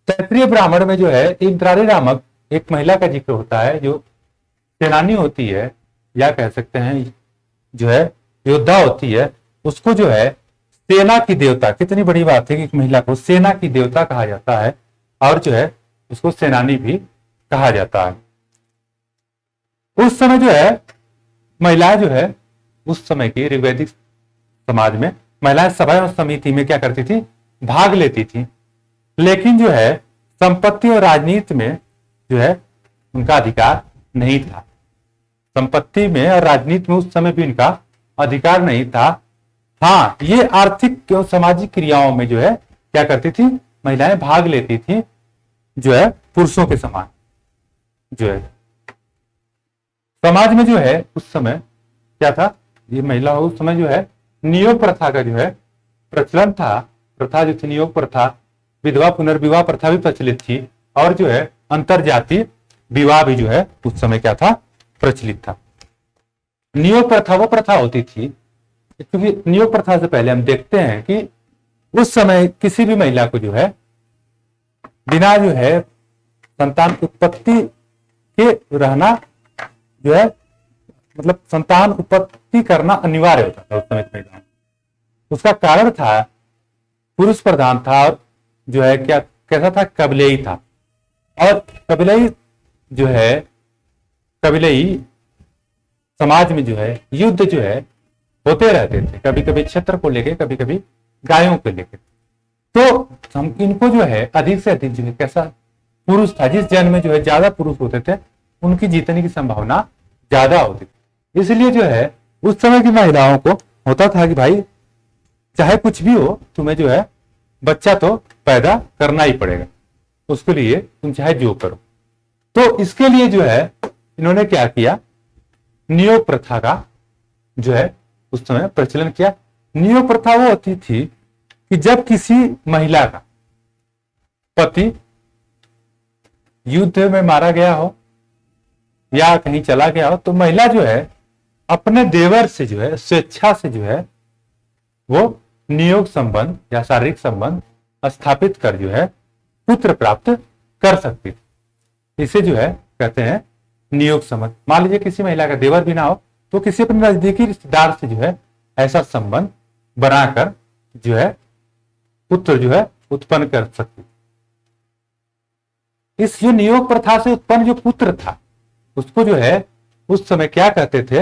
तैत्रीय ब्राह्मण में जो है इंद्राणी नामक एक महिला का जिक्र होता है जो सेनानी होती है, या कह सकते हैं जो है योद्धा होती है। उसको जो है सेना की देवता, कितनी बड़ी बात है कि एक महिला को सेना की देवता कहा जाता है और जो है उसको सेनानी भी कहा जाता है। उस समय जो है महिलाएं जो है उस समय की ऋग्वैदिक समाज में महिलाएं सभा और समिति में क्या करती थी, भाग लेती थी, लेकिन जो है संपत्ति और राजनीति में जो है उनका अधिकार नहीं था। संपत्ति में और राजनीति में उस समय भी इनका अधिकार नहीं था। हाँ, ये आर्थिक और सामाजिक क्रियाओं में जो है क्या करती थी, महिलाएं भाग लेती थी, जो है पुरुषों के समान। जो है समाज में जो है उस समय क्या था, ये महिला उस समय जो है नियोग प्रथा का जो है प्रचलन था। प्रथा जो थी नियोग प्रथा, विधवा पुनर्विवाह प्रथा भी प्रचलित थी, और जो है अंतरजातीय विवाह भी जो है उस समय क्या था, प्रचलित था। नियोग प्रथा वो प्रथा होती थी, क्योंकि नियोग प्रथा से पहले हम देखते हैं कि उस समय किसी भी महिला को जो है बिना जो है संतान उत्पत्ति के रहना जो है, मतलब संतान उत्पत्ति करना अनिवार्य होता था उस समय महिलाओं। उसका कारण था पुरुष प्रधान था, और जो है क्या कैसा था, कबिलेई था। और कबिलेई जो है कबिलेई समाज में जो है युद्ध जो है होते रहते थे, कभी कभी क्षेत्र को लेके, कभी कभी गायों को लेके। तो हम इनको जो है अधिक से अधिक जो है कैसा पुरुष था, जिस जन्म में जो है ज्यादा पुरुष होते थे उनकी जीतने की संभावना ज्यादा होती थी। इसलिए जो है उस समय की महिलाओं को होता था कि भाई चाहे कुछ भी हो, तुम्हें जो है बच्चा तो पैदा करना ही पड़ेगा, उसके लिए तुम चाहे जो करो। तो इसके लिए जो है इन्होंने क्या किया, नियोग प्रथा का जो है उस समय प्रचलन किया। नियोग प्रथा वो होती थी कि जब किसी महिला का पति युद्ध में मारा गया हो या कहीं चला गया हो, तो महिला जो है अपने देवर से जो है स्वेच्छा से जो है वो नियोग संबंध या शारीरिक संबंध स्थापित कर जो है पुत्र प्राप्त कर सकती थी। इसे जो है कहते हैं नियोग संबंध। मान लीजिए किसी महिला का देवर भी ना हो तो किसी अपने नजदीकी रिश्तेदार से जो है ऐसा संबंध बनाकर जो है पुत्र जो है उत्पन्न कर सकती। इस जो नियोग प्रथा से उत्पन्न जो पुत्र था उसको जो है उस समय क्या कहते थे,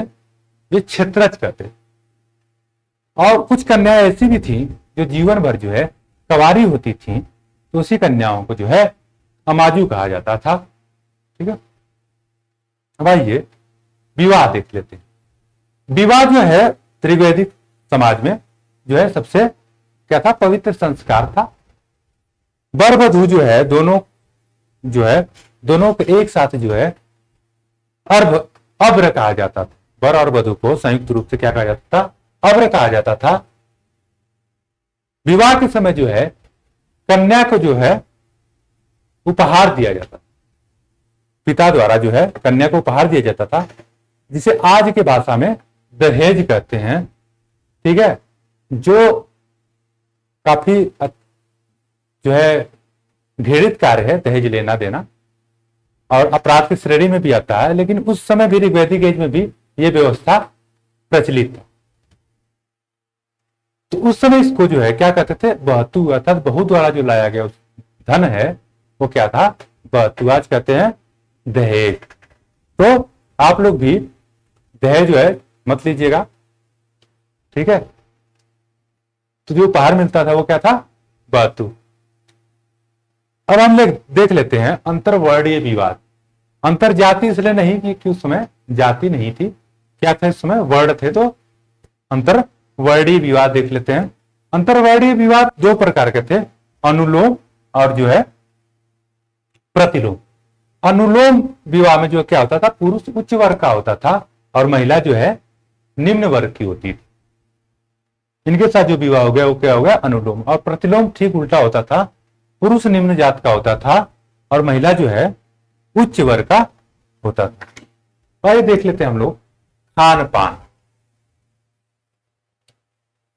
ये क्षेत्रज कहते थे। और कुछ कन्याएं ऐसी भी थी जो जीवन भर जो है कवारी होती थी, तो उसी कन्याओं को जो है अमाजू कहा जाता था। ठीक है, अब आइए विवाह देख लेते हैं। विवाह जो है त्रिवैदिक समाज में जो है सबसे क्या था, पवित्र संस्कार था। वर वधू जो है दोनों को एक साथ जो है अब्र कहा जाता था। वर और वधू को संयुक्त रूप से क्या कहा जाता था, अब्र कहा जाता था। विवाह के समय जो है कन्या को जो है उपहार दिया जाता था, पिता द्वारा जो है कन्या को उपहार दिया जाता था, जिसे आज के भाषा में दहेज कहते हैं। ठीक है, जो काफी जो है घृणित कार्य है दहेज लेना देना, और अपराध की श्रेणी में भी आता है, लेकिन उस समय भी ऋग्वैदिक एज में भी यह व्यवस्था प्रचलित था। तो उस समय इसको जो है क्या कहते थे, बहतू, अर्थात बहू द्वारा जो लाया गया धन है वो क्या था, बहतू। आज कहते हैं दहेज। तो आप लोग भी दहेज जो है मत लीजिएगा, ठीक है। तो जो उपहार मिलता था वो क्या था, बहतू। अब हम लोग देख लेते हैं अंतरवर्णीय विवाद। अंतरजाति इसलिए नहीं कि उस समय जाति नहीं थी, क्या था इस समय वर्ण थे, तो अंतरवर्णीय विवाद देख लेते हैं। अंतर्वर्णीय विवाह दो प्रकार के थे, अनुलोम और जो है प्रतिलोम। अनुलोम विवाह में जो क्या होता था, पुरुष उच्च वर्ग का होता था और महिला जो है निम्न वर्ग की होती थी। इनके साथ जो विवाह हो गया वो क्या हो गया, अनुलोम। और प्रतिलोम ठीक उल्टा होता था, पुरुष निम्न जात का होता था और महिला जो है उच्च वर्ग का होता था। आइए देख लेते हैं हम लोग खान पान।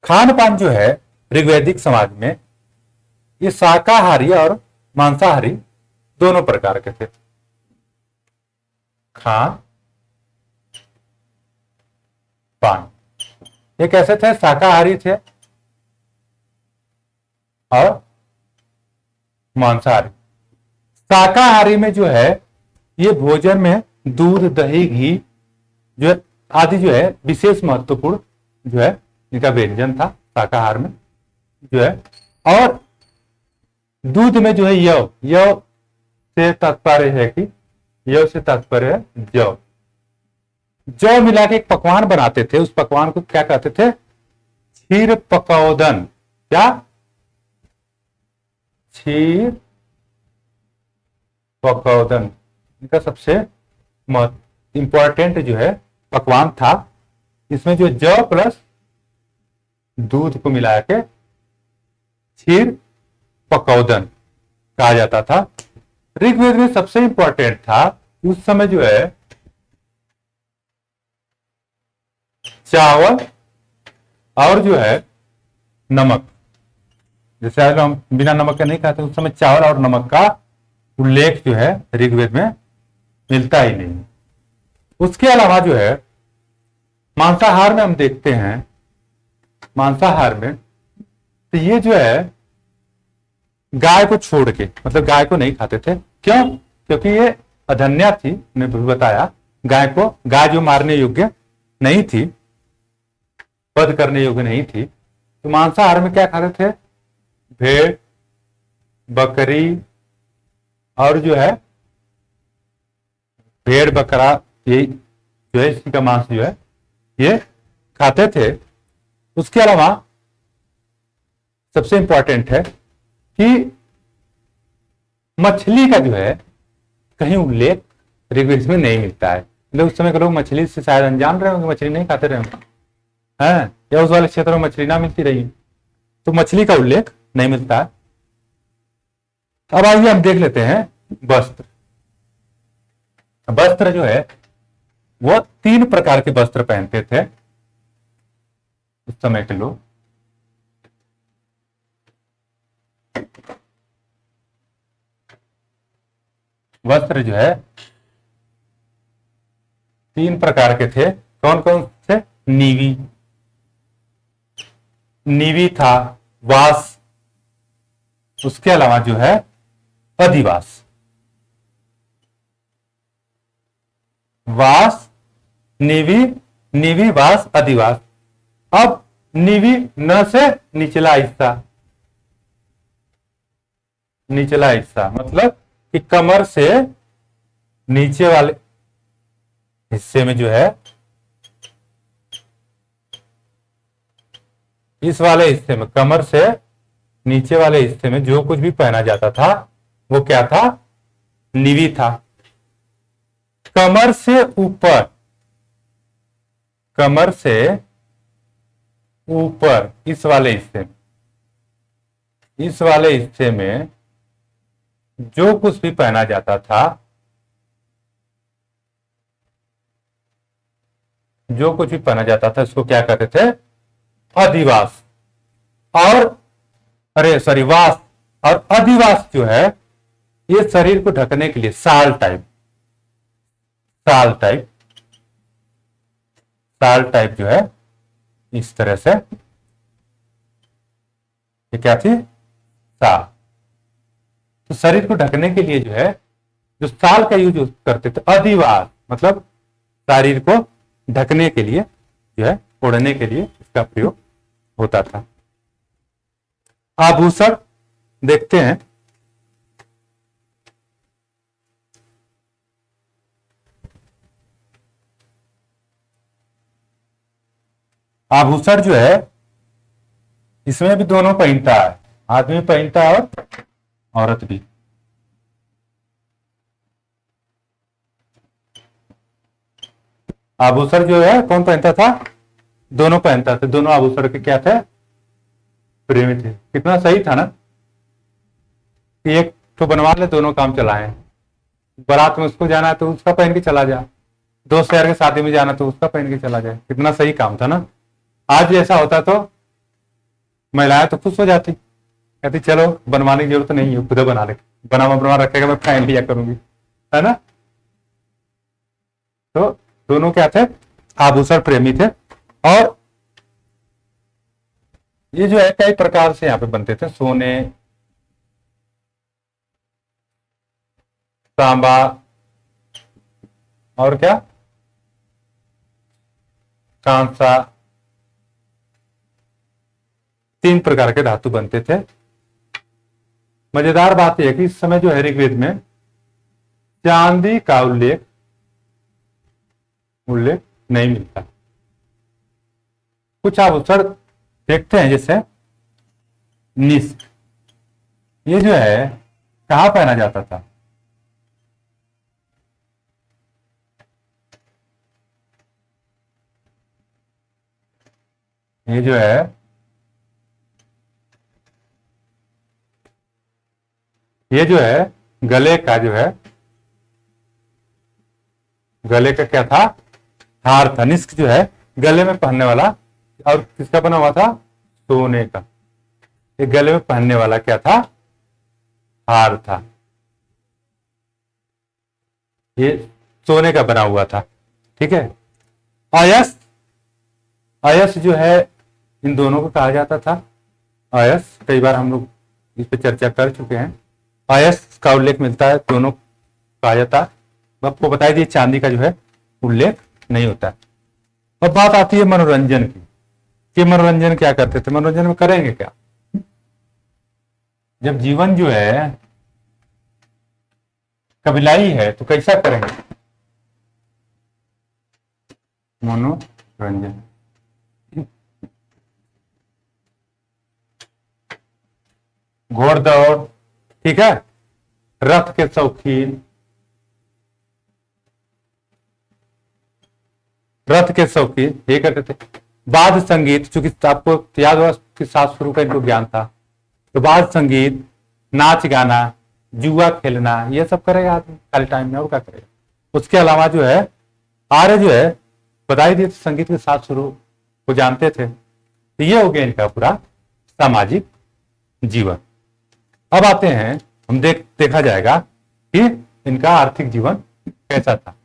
खान पान जो है ऋग्वैदिक समाज में ये शाकाहारी और मांसाहारी दोनों प्रकार के थे। खान पान ये कैसे थे, शाकाहारी थे और मांसाहारी। शाकाहारी में जो है ये भोजन में दूध, दही, घी जो है आदि जो है विशेष महत्वपूर्ण जो है इनका व्यंजन था शाकाहार में जो है। और दूध में जो है यव, यव से तात्पर्य है कि यव से तात्पर्य है जव। जौ मिला के एक पकवान बनाते थे, उस पकवान को क्या कहते थे, क्षीर पकौदन। क्या, क्षीर पकौदन इनका सबसे इंपॉर्टेंट जो है पकवान था। इसमें जो जौ प्लस दूध को मिला के क्षीर पकौदन कहा जाता था। ऋग्वेद में सबसे इंपॉर्टेंट था उस समय जो है चावल और जो है नमक। जैसे आज हम बिना नमक के नहीं खाते, उस समय चावल और नमक का उल्लेख जो है ऋग्वेद में मिलता ही नहीं। उसके अलावा जो है मांसाहार में हम देखते हैं, मांसाहार में तो ये जो है गाय को छोड़ के, मतलब गाय को नहीं खाते थे। क्यों? क्योंकि ये अधन्या थी, मैंने भी बताया। गाय जो मारने योग्य नहीं थी, वध करने योग्य नहीं थी, तो मांसाहार में क्या खाते थे, भेड़, बकरी और जो है भेड़ बकरा, यही जो है इसी का मांस जो है ये खाते थे। उसके अलावा सबसे इंपॉर्टेंट है कि मछली का जो है कहीं उल्लेख ऋग्वेद में नहीं मिलता है। मतलब उस समय के लोग मछली से शायद अनजान रहे होंगे, मछली नहीं खाते रहे हैं, या उस वाले क्षेत्र में मछली ना मिलती रही, तो मछली का उल्लेख नहीं मिलता है। अब आइए हम देख लेते हैं वस्त्र। वस्त्र जो है वो 3 प्रकार के वस्त्र पहनते थे उस समय के लोग। वस्त्र जो है 3 प्रकार के थे। कौन कौन से? नीवी, नीवी था, वास, उसके अलावा जो है अधिवास। वास, नीवी, नीवी, वास, अधिवास। अब नीवी न से निचला हिस्सा, निचला हिस्सा मतलब कि कमर से नीचे वाले हिस्से में जो है, इस वाले हिस्से में, कमर से नीचे वाले हिस्से में जो कुछ भी पहना जाता था वो क्या था? नीवी था। कमर से ऊपर, कमर से ऊपर इस वाले हिस्से में, इस वाले हिस्से में जो कुछ भी पहना जाता था, जो कुछ भी पहना जाता था इसको क्या कहते थे? अधिवास। और वास। और अधिवास जो है ये शरीर को ढकने के लिए शाल टाइप, शाल टाइप, शाल टाइप जो है इस तरह से, ये क्या थी? शाल। तो शरीर को ढकने के लिए जो है जो शाल का यूज करते थे, अधिवास मतलब शरीर को ढकने के लिए जो है, ओढ़ने के लिए इसका प्रयोग होता था। आभूषण देखते हैं। आभूषण जो है इसमें भी दोनों पहनता है, आदमी पहनता है और औरत भी। आभूषण जो है कौन पहनता था? दोनों पहनता थे, दोनों आभूषण के क्या थे? प्रेमी थे। कितना सही था ना कि एक तो बनवा ले, दोनों काम चलाए। बारात में उसको जाना है तो उसका पहन के चला जा, दोस्त यार के शादी में जाना तो उसका पहन के चला जाए। कितना सही काम था ना। आज ऐसा होता तो महिलाएं तो खुश हो जाती, कहती चलो बनवाने की जरूरत नहीं है, खुद बना ले, बनवा रखेगा, मैं पहन लिया करूंगी, है ना। तो दोनों क्या थे? आभूषण प्रेमी थे। और ये जो है कई प्रकार से यहाँ पे बनते थे, सोने, तांबा और क्या, कांसा, 3 प्रकार के धातु बनते थे। मजेदार बात यह है कि इस समय जो है ऋग्वेद में चांदी का उल्लेख नहीं मिलता। कुछ आभूषण देखते हैं, जैसे निष्क, ये जो है कहां पहना जाता था? ये जो है गले का जो है, गले का क्या था? हार था। निष्क जो है गले में पहनने वाला, और किसका बना हुआ था? सोने का। ये गले में पहनने वाला क्या था? हार था। ये सोने का बना हुआ था, ठीक है। अयस, अयस जो है इन दोनों को कहा जाता था। अयस कई बार हम लोग इस पर चर्चा कर चुके हैं। अयस का उल्लेख मिलता है, दोनों कहा जाता। आपको बताई दी, चांदी का जो है उल्लेख नहीं होता। अब बात आती है मनोरंजन की, कि मनोरंजन क्या करते थे? मनोरंजन में करेंगे क्या? जब जीवन जो है कबीलाई है तो कैसा करेंगे? मनोरंजन। घोड़दौड़, ठीक है, रथ के शौकीन, ये करते थे। वाद्य संगीत, चूंकि आपको याद होगा कि सात शुरू का इनको ज्ञान था, तो वाद्य संगीत, नाच गाना, जुआ खेलना, ये सब करेगा आदमी खाली टाइम में, और क्या करेगा? उसके अलावा जो है आर्य जो है बधाई दिए, संगीत के साथ शुरू को जानते थे। तो ये हो गया इनका पूरा सामाजिक जीवन। अब आते हैं, हम देखा जाएगा कि इनका आर्थिक जीवन कैसा था।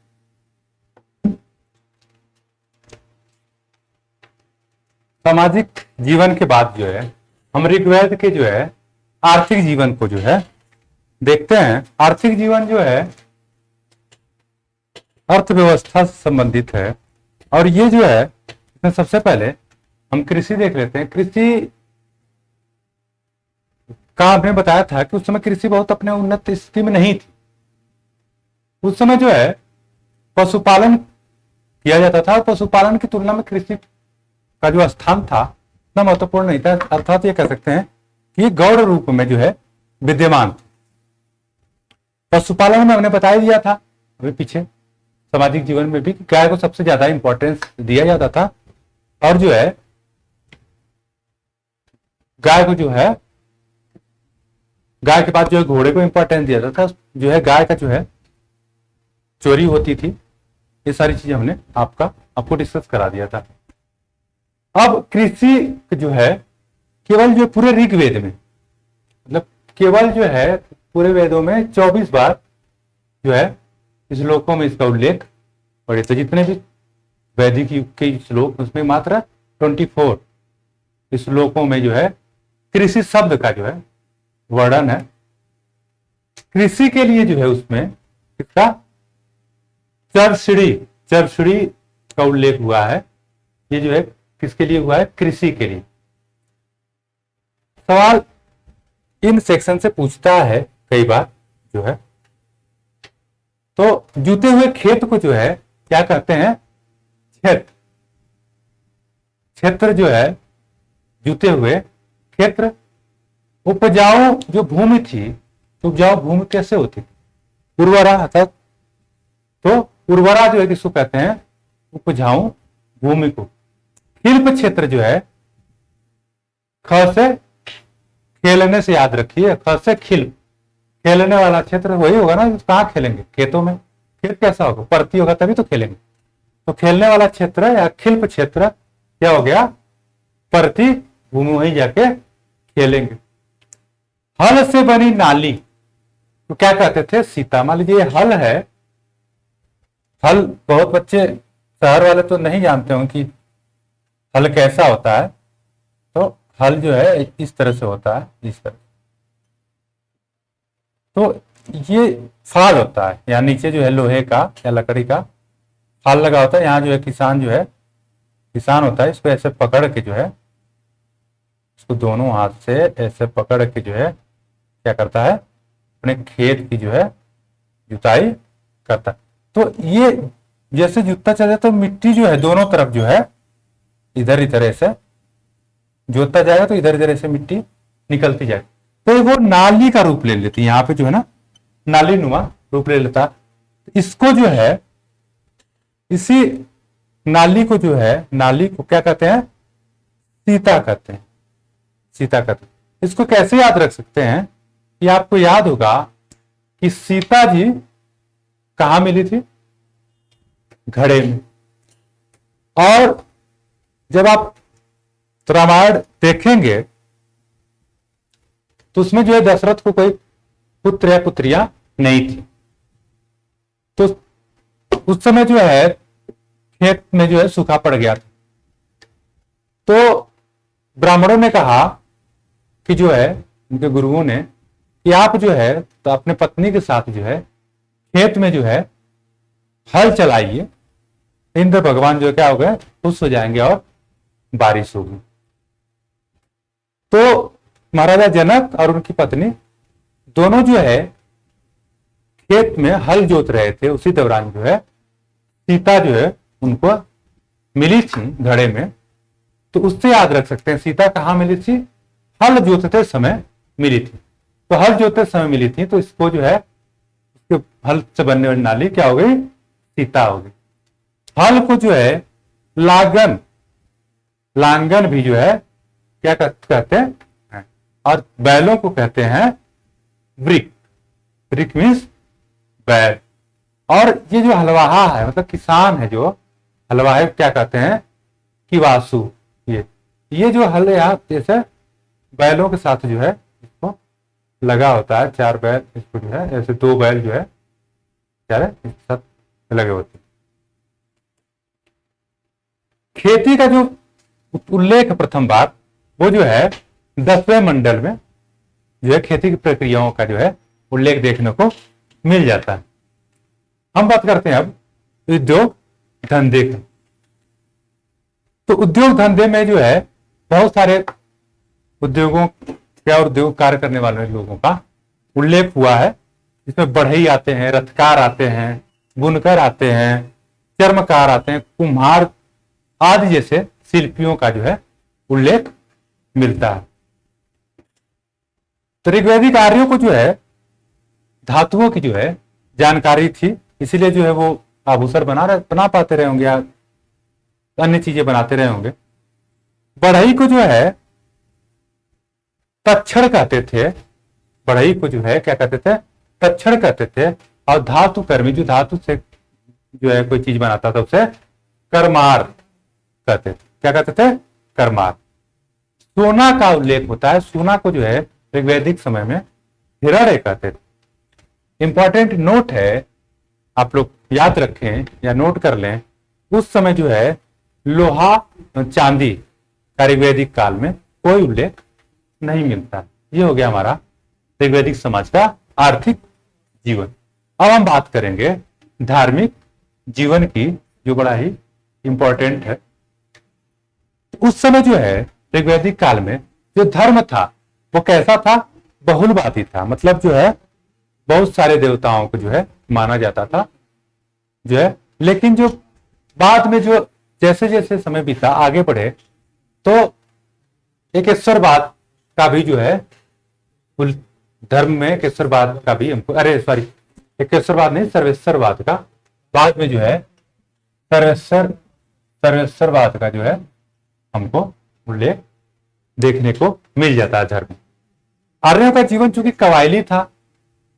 सामाजिक जीवन के बाद जो है हम ऋग्वेद के जो है आर्थिक जीवन को जो है देखते हैं। आर्थिक जीवन जो है अर्थव्यवस्था से संबंधित है, और ये जो है इसमें सबसे पहले हम कृषि देख लेते हैं। कृषि का आपने बताया था कि उस समय कृषि बहुत अपने उन्नत स्थिति में नहीं थी। उस समय जो है पशुपालन किया जाता था, और पशुपालन की तुलना में कृषि का जो स्थान था इतना महत्वपूर्ण नहीं था। अर्थात ये कह सकते हैं कि ये गौड़ रूप में जो है विद्यमान था। पशुपालन में हमने बता ही दिया था अभी पीछे, सामाजिक जीवन में भी गाय को सबसे ज्यादा इंपॉर्टेंस दिया जाता था, और जो है गाय को जो है, गाय के बाद जो है घोड़े को इंपॉर्टेंस दिया जाता था। जो है गाय का जो है चोरी होती थी। ये सारी चीजें हमने आपको डिस्कस करा दिया था। अब कृषि जो है केवल जो पूरे ऋग्वेद में, मतलब केवल जो है पूरे वेदों में 24 बार जो है श्लोकों में इसका उल्लेख पड़े। तो जितने भी वैदिक युग के श्लोक उसमें मात्र 24 श्लोकों में जो है कृषि शब्द का जो है वर्णन है। कृषि के लिए जो है उसमें इसका चरसुड़ी का उल्लेख हुआ है। ये जो है किसके लिए हुआ है? कृषि के लिए। सवाल इन सेक्शन से पूछता है कई बार जो है, तो जूते हुए खेत को जो है क्या कहते हैं? क्षेत्र। क्षेत्र जो है जूते हुए क्षेत्र, उपजाऊ जो भूमि थी, उपजाऊ भूमि कैसे होती थी? उर्वरा, अर्थात तो उर्वरा जो है किसको कहते हैं? उपजाऊ भूमि को। खिल्प क्षेत्र जो है, ख से खेलने से याद रखिए, ख से खिल्प, खेलने वाला क्षेत्र वही होगा ना, कहाँ खेलेंगे? खेतों में। खेत कैसा होगा? परती होगा तभी तो खेलेंगे। तो खेलने वाला क्षेत्र या खिल्प क्षेत्र क्या हो गया? परती भूमि, वहीं जाके खेलेंगे। हल से बनी नाली तो क्या कहते थे? सीता। मान लीजिए हल है, हल बहुत बच्चे शहर वाले तो नहीं जानते होंगे कि हल कैसा होता है। तो हल जो है इस तरह से होता है, इस तरह। तो ये फाल होता है, यहाँ नीचे जो है लोहे का या लकड़ी का फाल लगा होता है। यहाँ जो है किसान जो है, किसान होता है, इसको ऐसे पकड़ के जो है, इसको दोनों हाथ से ऐसे पकड़ के जो है क्या करता है? अपने खेत की जो है जुताई करता है। तो ये जैसे जुतता चला जाता तो मिट्टी जो है दोनों तरफ जो है इधर इधर ऐसे जोतता जाएगा, तो इधर इधर ऐसे मिट्टी निकलती जाएगी। तो वो नाली का रूप ले लेती है, यहाँ पे जो है ना नाली नुमा रूप ले लेता। इसको जो है, इसी नाली को जो है, नाली को क्या कहते हैं? सीता कहते हैं, सीता कहते हैं। इसको कैसे याद रख सकते हैं? कि आपको याद होगा कि सीता जी कहां मिली थी? घड़े में। और जब आप रामायण देखेंगे तो उसमें जो है दशरथ को कोई पुत्र या पुत्रियां नहीं थी। तो उस समय जो है खेत में जो है सूखा पड़ गया था। तो ब्राह्मणों ने कहा कि जो है, उनके गुरुओं ने, कि आप जो है तो अपने पत्नी के साथ जो है खेत में जो है हल चलाइए, इंद्र भगवान जो है क्या हो गए? खुश हो जाएंगे और बारिश होगी। तो महाराजा जनक और उनकी पत्नी दोनों जो है खेत में हल जोत रहे थे। उसी दौरान जो है सीता जो है उनको मिली थी घड़े में। तो उससे याद रख सकते हैं सीता कहाँ मिली थी? हल जोतते समय मिली थी। तो हल जोतते समय मिली थी, तो इसको जो है उसके हल से बनने वाली नाली क्या हो गई? सीता हो गई। हल को जो है लागन, लांगन भी जो है क्या कहते हैं? और बैलों को कहते हैं वृक। वृक मीन्स बैल। और ये जो हलवाहा है, मतलब किसान है, जो हलवाहा क्या कहते हैं? किवासु। ये जो हल यहाँ जैसे बैलों के साथ जो है इसको लगा होता है, चार बैल, इसको जो है ऐसे दो बैल जो है चार इसके साथ लगे होते हैं। खेती का जो उल्लेख प्रथम बार वो जो है 10वें मंडल में जो है खेती की प्रक्रियाओं का जो है उल्लेख देखने को मिल जाता है। हम बात करते हैं अब उद्योग धंधे का। तो उद्योग धंधे में जो है बहुत सारे उद्योगों या उद्योग कार्य करने वाले लोगों का उल्लेख हुआ है। इसमें बढ़ई आते हैं, रथकार आते हैं, बुनकर आते हैं, चर्मकार आते हैं, कुम्हार आदि जैसे शिल्पियों का जो है उल्लेख मिलता है। तो ऋग्वैदिक आर्यों को जो है धातुओं की जो है जानकारी थी, इसीलिए जो है वो आभूषण बना पाते रहे होंगे या अन्य चीजें बनाते रहे होंगे। बढ़ई को जो है तक्षण कहते थे। बढ़ई को जो है क्या कहते थे? तक्षण कहते थे। और धातु कर्मी, जो धातु से जो है कोई चीज बनाता था, उसे करमार कहते थे। क्या कहते थे? करमार। सोना का उल्लेख होता है। सोना को जो है ऋग्वैदिक समय में हिरण्य कहते थे। इंपॉर्टेंट नोट है, आप लोग याद रखें या नोट कर लें, उस समय जो है लोहा चांदी का ऋग्वैदिक काल में कोई उल्लेख नहीं मिलता। ये हो गया हमारा ऋग्वैदिक समाज का आर्थिक जीवन। अब हम बात करेंगे धार्मिक जीवन की, जो बड़ा ही इंपॉर्टेंट है। उस समय जो है ऋग्वैदिक काल में जो धर्म था वो कैसा था? बहुलवादी था। मतलब जो है बहुत सारे देवताओं को जो है माना जाता था जो है। लेकिन जो बाद में जो जैसे जैसे समय बीता, आगे बढ़े, तो एक ईश्वरवाद का भी जो है कुल धर्म में एकेश्वरवाद का भी हमको, अरे सॉरी, एकेश्वरवाद नहीं, सर्वेश्वरवाद का बाद में जो है सर्वेश्वरवाद का जो है हमको उल्लेख देखने को मिल जाता है धर्म में। आर्यों का जीवन चूंकि कबायली था,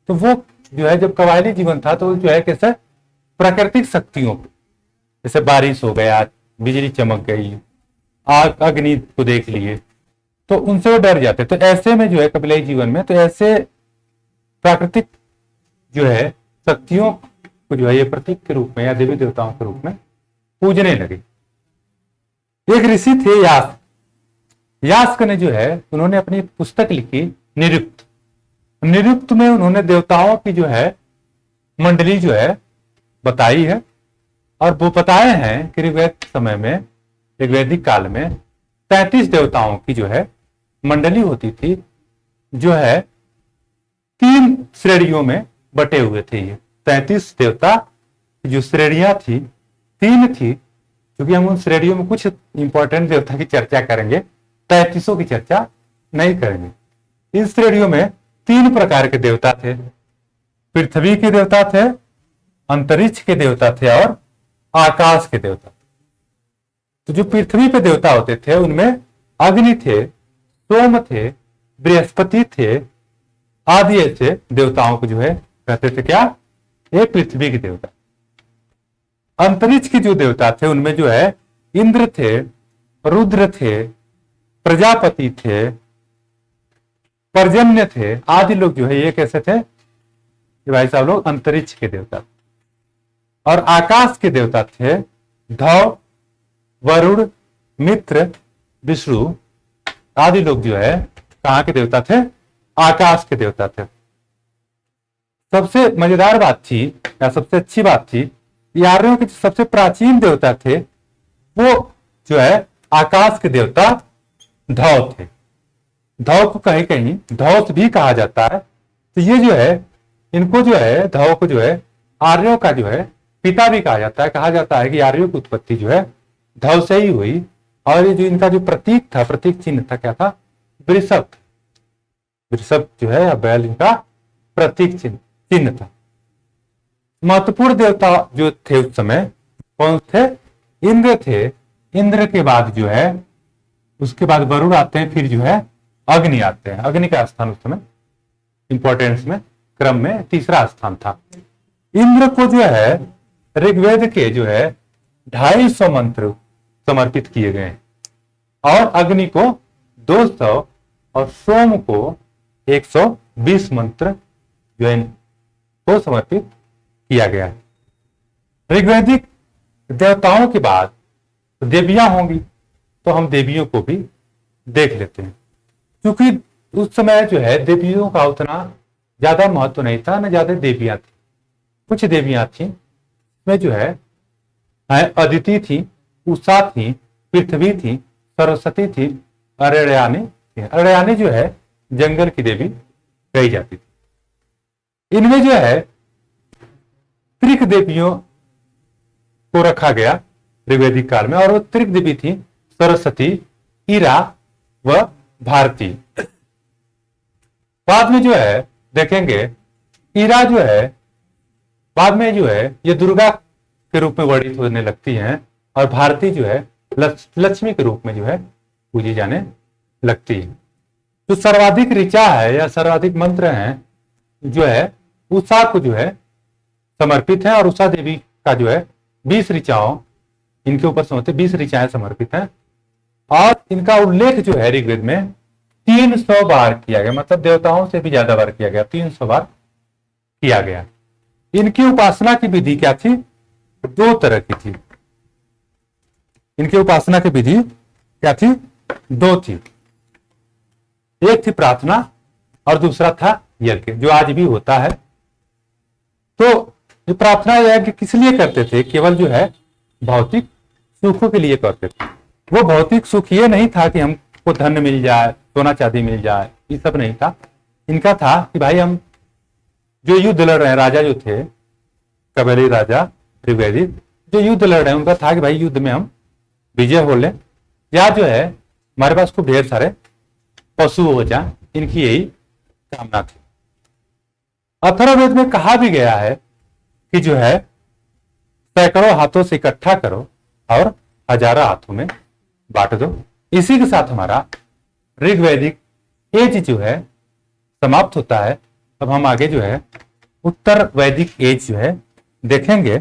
तो वो जो है जब कबायली जीवन था तो जो है कैसे प्राकृतिक शक्तियों पे, जैसे बारिश हो गया, बिजली चमक गई, आग अग्नि को देख लिए, तो उनसे वो डर जाते। तो ऐसे में जो है कबीलाई जीवन में, तो ऐसे प्राकृतिक जो है शक्तियों को जो है ये प्रतीक के रूप में या देवी देवताओं के रूप में पूजने लगे। एक ऋषि थे यास्क। यास्क ने जो है उन्होंने अपनी पुस्तक लिखी निरुक्त। निरुक्त में उन्होंने देवताओं की जो है मंडली जो है बताई है, और वो बताए हैं कि ऋग्वेद समय में, ऋग्वैदिक काल में 33 देवताओं की जो है मंडली होती थी, जो है 3 श्रेणियों में बटे हुए थे। ये 33 देवता की जो श्रेणियां थी 3 थी, क्योंकि हम उन श्रेणियों में कुछ इंपॉर्टेंट देवता की चर्चा करेंगे, 33 की चर्चा नहीं करेंगे। इन श्रेणियों में 3 प्रकार के देवता थे। पृथ्वी के देवता थे, अंतरिक्ष के देवता थे और आकाश के देवता। तो जो पृथ्वी पे देवता होते थे उनमें अग्नि थे, सोम थे, बृहस्पति थे आदि ऐसे देवताओं को जो है कहते थे क्या, ये पृथ्वी के देवता। अंतरिक्ष के जो देवता थे उनमें जो है इंद्र थे, रुद्र थे, प्रजापति थे, पर्जन्य थे आदि लोग जो है ये कैसे थे, ये भाई साहब लोग अंतरिक्ष के देवता। और आकाश के देवता थे धव, वरुण, मित्र, विष्णु आदि लोग जो है कहां के देवता थे, आकाश के देवता थे। सबसे मजेदार बात थी या सबसे अच्छी बात थी, आर्यों के सबसे प्राचीन देवता थे वो जो है आकाश के देवता धव थे। धव को कहीं कहीं धौत भी कहा जाता है। तो ये जो है इनको जो है धव को जो है आर्यों का जो है पिता भी कहा जाता है। कहा जाता है कि आर्यों की उत्पत्ति जो है धव से ही हुई। और ये जो इनका जो प्रतीक था, प्रतीक चिन्ह था, क्या था, वृषभ। वृषभ जो है या बैल इनका प्रतीक चिन्ह था। महत्वपूर्ण देवता जो थे उस समय कौन थे, इंद्र थे। इंद्र के बाद जो है उसके बाद वरुण आते हैं, फिर जो है अग्नि आते हैं। अग्नि का स्थान उस समय इंपॉर्टेंस में क्रम में तीसरा स्थान था। इंद्र को जो है ऋग्वेद के जो है 250 मंत्र समर्पित किए गए और अग्नि को 200 और सोम को 120 मंत्र जो है को समर्पित किया गया है। ऋग्वैदिक देवताओं के बाद देवियां होंगी, तो हम देवियों को भी देख लेते हैं। क्योंकि उस समय जो है देवियों का उतना ज्यादा महत्व नहीं था, न ज्यादा देवियां थी। कुछ देवियां थी में जो है अदिति थी, उषा थी, पृथ्वी थी, सरस्वती थी, अरण्यानी थी। अरण्यानी जो है जंगल की देवी कही जाती थी। इनमें जो है त्रिक देवियों को रखा गया ऋग्वैदिक काल में, और वो त्रिक देवी थी सरस्वती, ईरा व भारती। बाद में जो है देखेंगे ईरा जो है बाद में जो है ये दुर्गा के रूप में वर्णित होने लगती हैं, और भारती जो है लक्ष्मी के रूप में जो है पूजी जाने लगती है। तो सर्वाधिक ऋचा है या सर्वाधिक मंत्र हैं जो है उषा को जो है समर्पित है, और उषा देवी का जो है 20 ऋचाओं इनके ऊपर समझते 20 ऋचाएं समर्पित हैं। और इनका उल्लेख जो है ऋग्वेद में 300 बार किया गया, मतलब देवताओं से भी ज्यादा बार किया गया, 300 बार किया गया। इनकी उपासना की विधि क्या थी, 2 तरह की थी। इनकी उपासना की विधि क्या थी, 2 थी। एक थी प्रार्थना और दूसरा था यज्ञ, जो आज भी होता है। तो ये प्रार्थना यज्ञ किस लिए करते थे, केवल जो है भौतिक सुखों के लिए करते थे। वो भौतिक सुख ये नहीं था कि हमको धन मिल जाए, सोना चांदी मिल जाए, ये सब नहीं था। इनका था कि भाई हम जो युद्ध लड़ रहे हैं, राजा जो थे कबीलाई राजा ऋग्वैदिक जो युद्ध लड़ रहे हैं, उनका था कि भाई युद्ध में हम विजय हो लें, या जो है हमारे पास खूब ढेर सारे पशु हो जाए, इनकी यही कामना थी। अथर्ववेद में कहा भी गया है कि जो है सैकड़ों हाथों से इकट्ठा करो और हजारों हाथों में बांट दो। इसी के साथ हमारा ऋग्वैदिक एज जो है समाप्त होता है। अब हम आगे जो है उत्तर वैदिक एज जो है देखेंगे।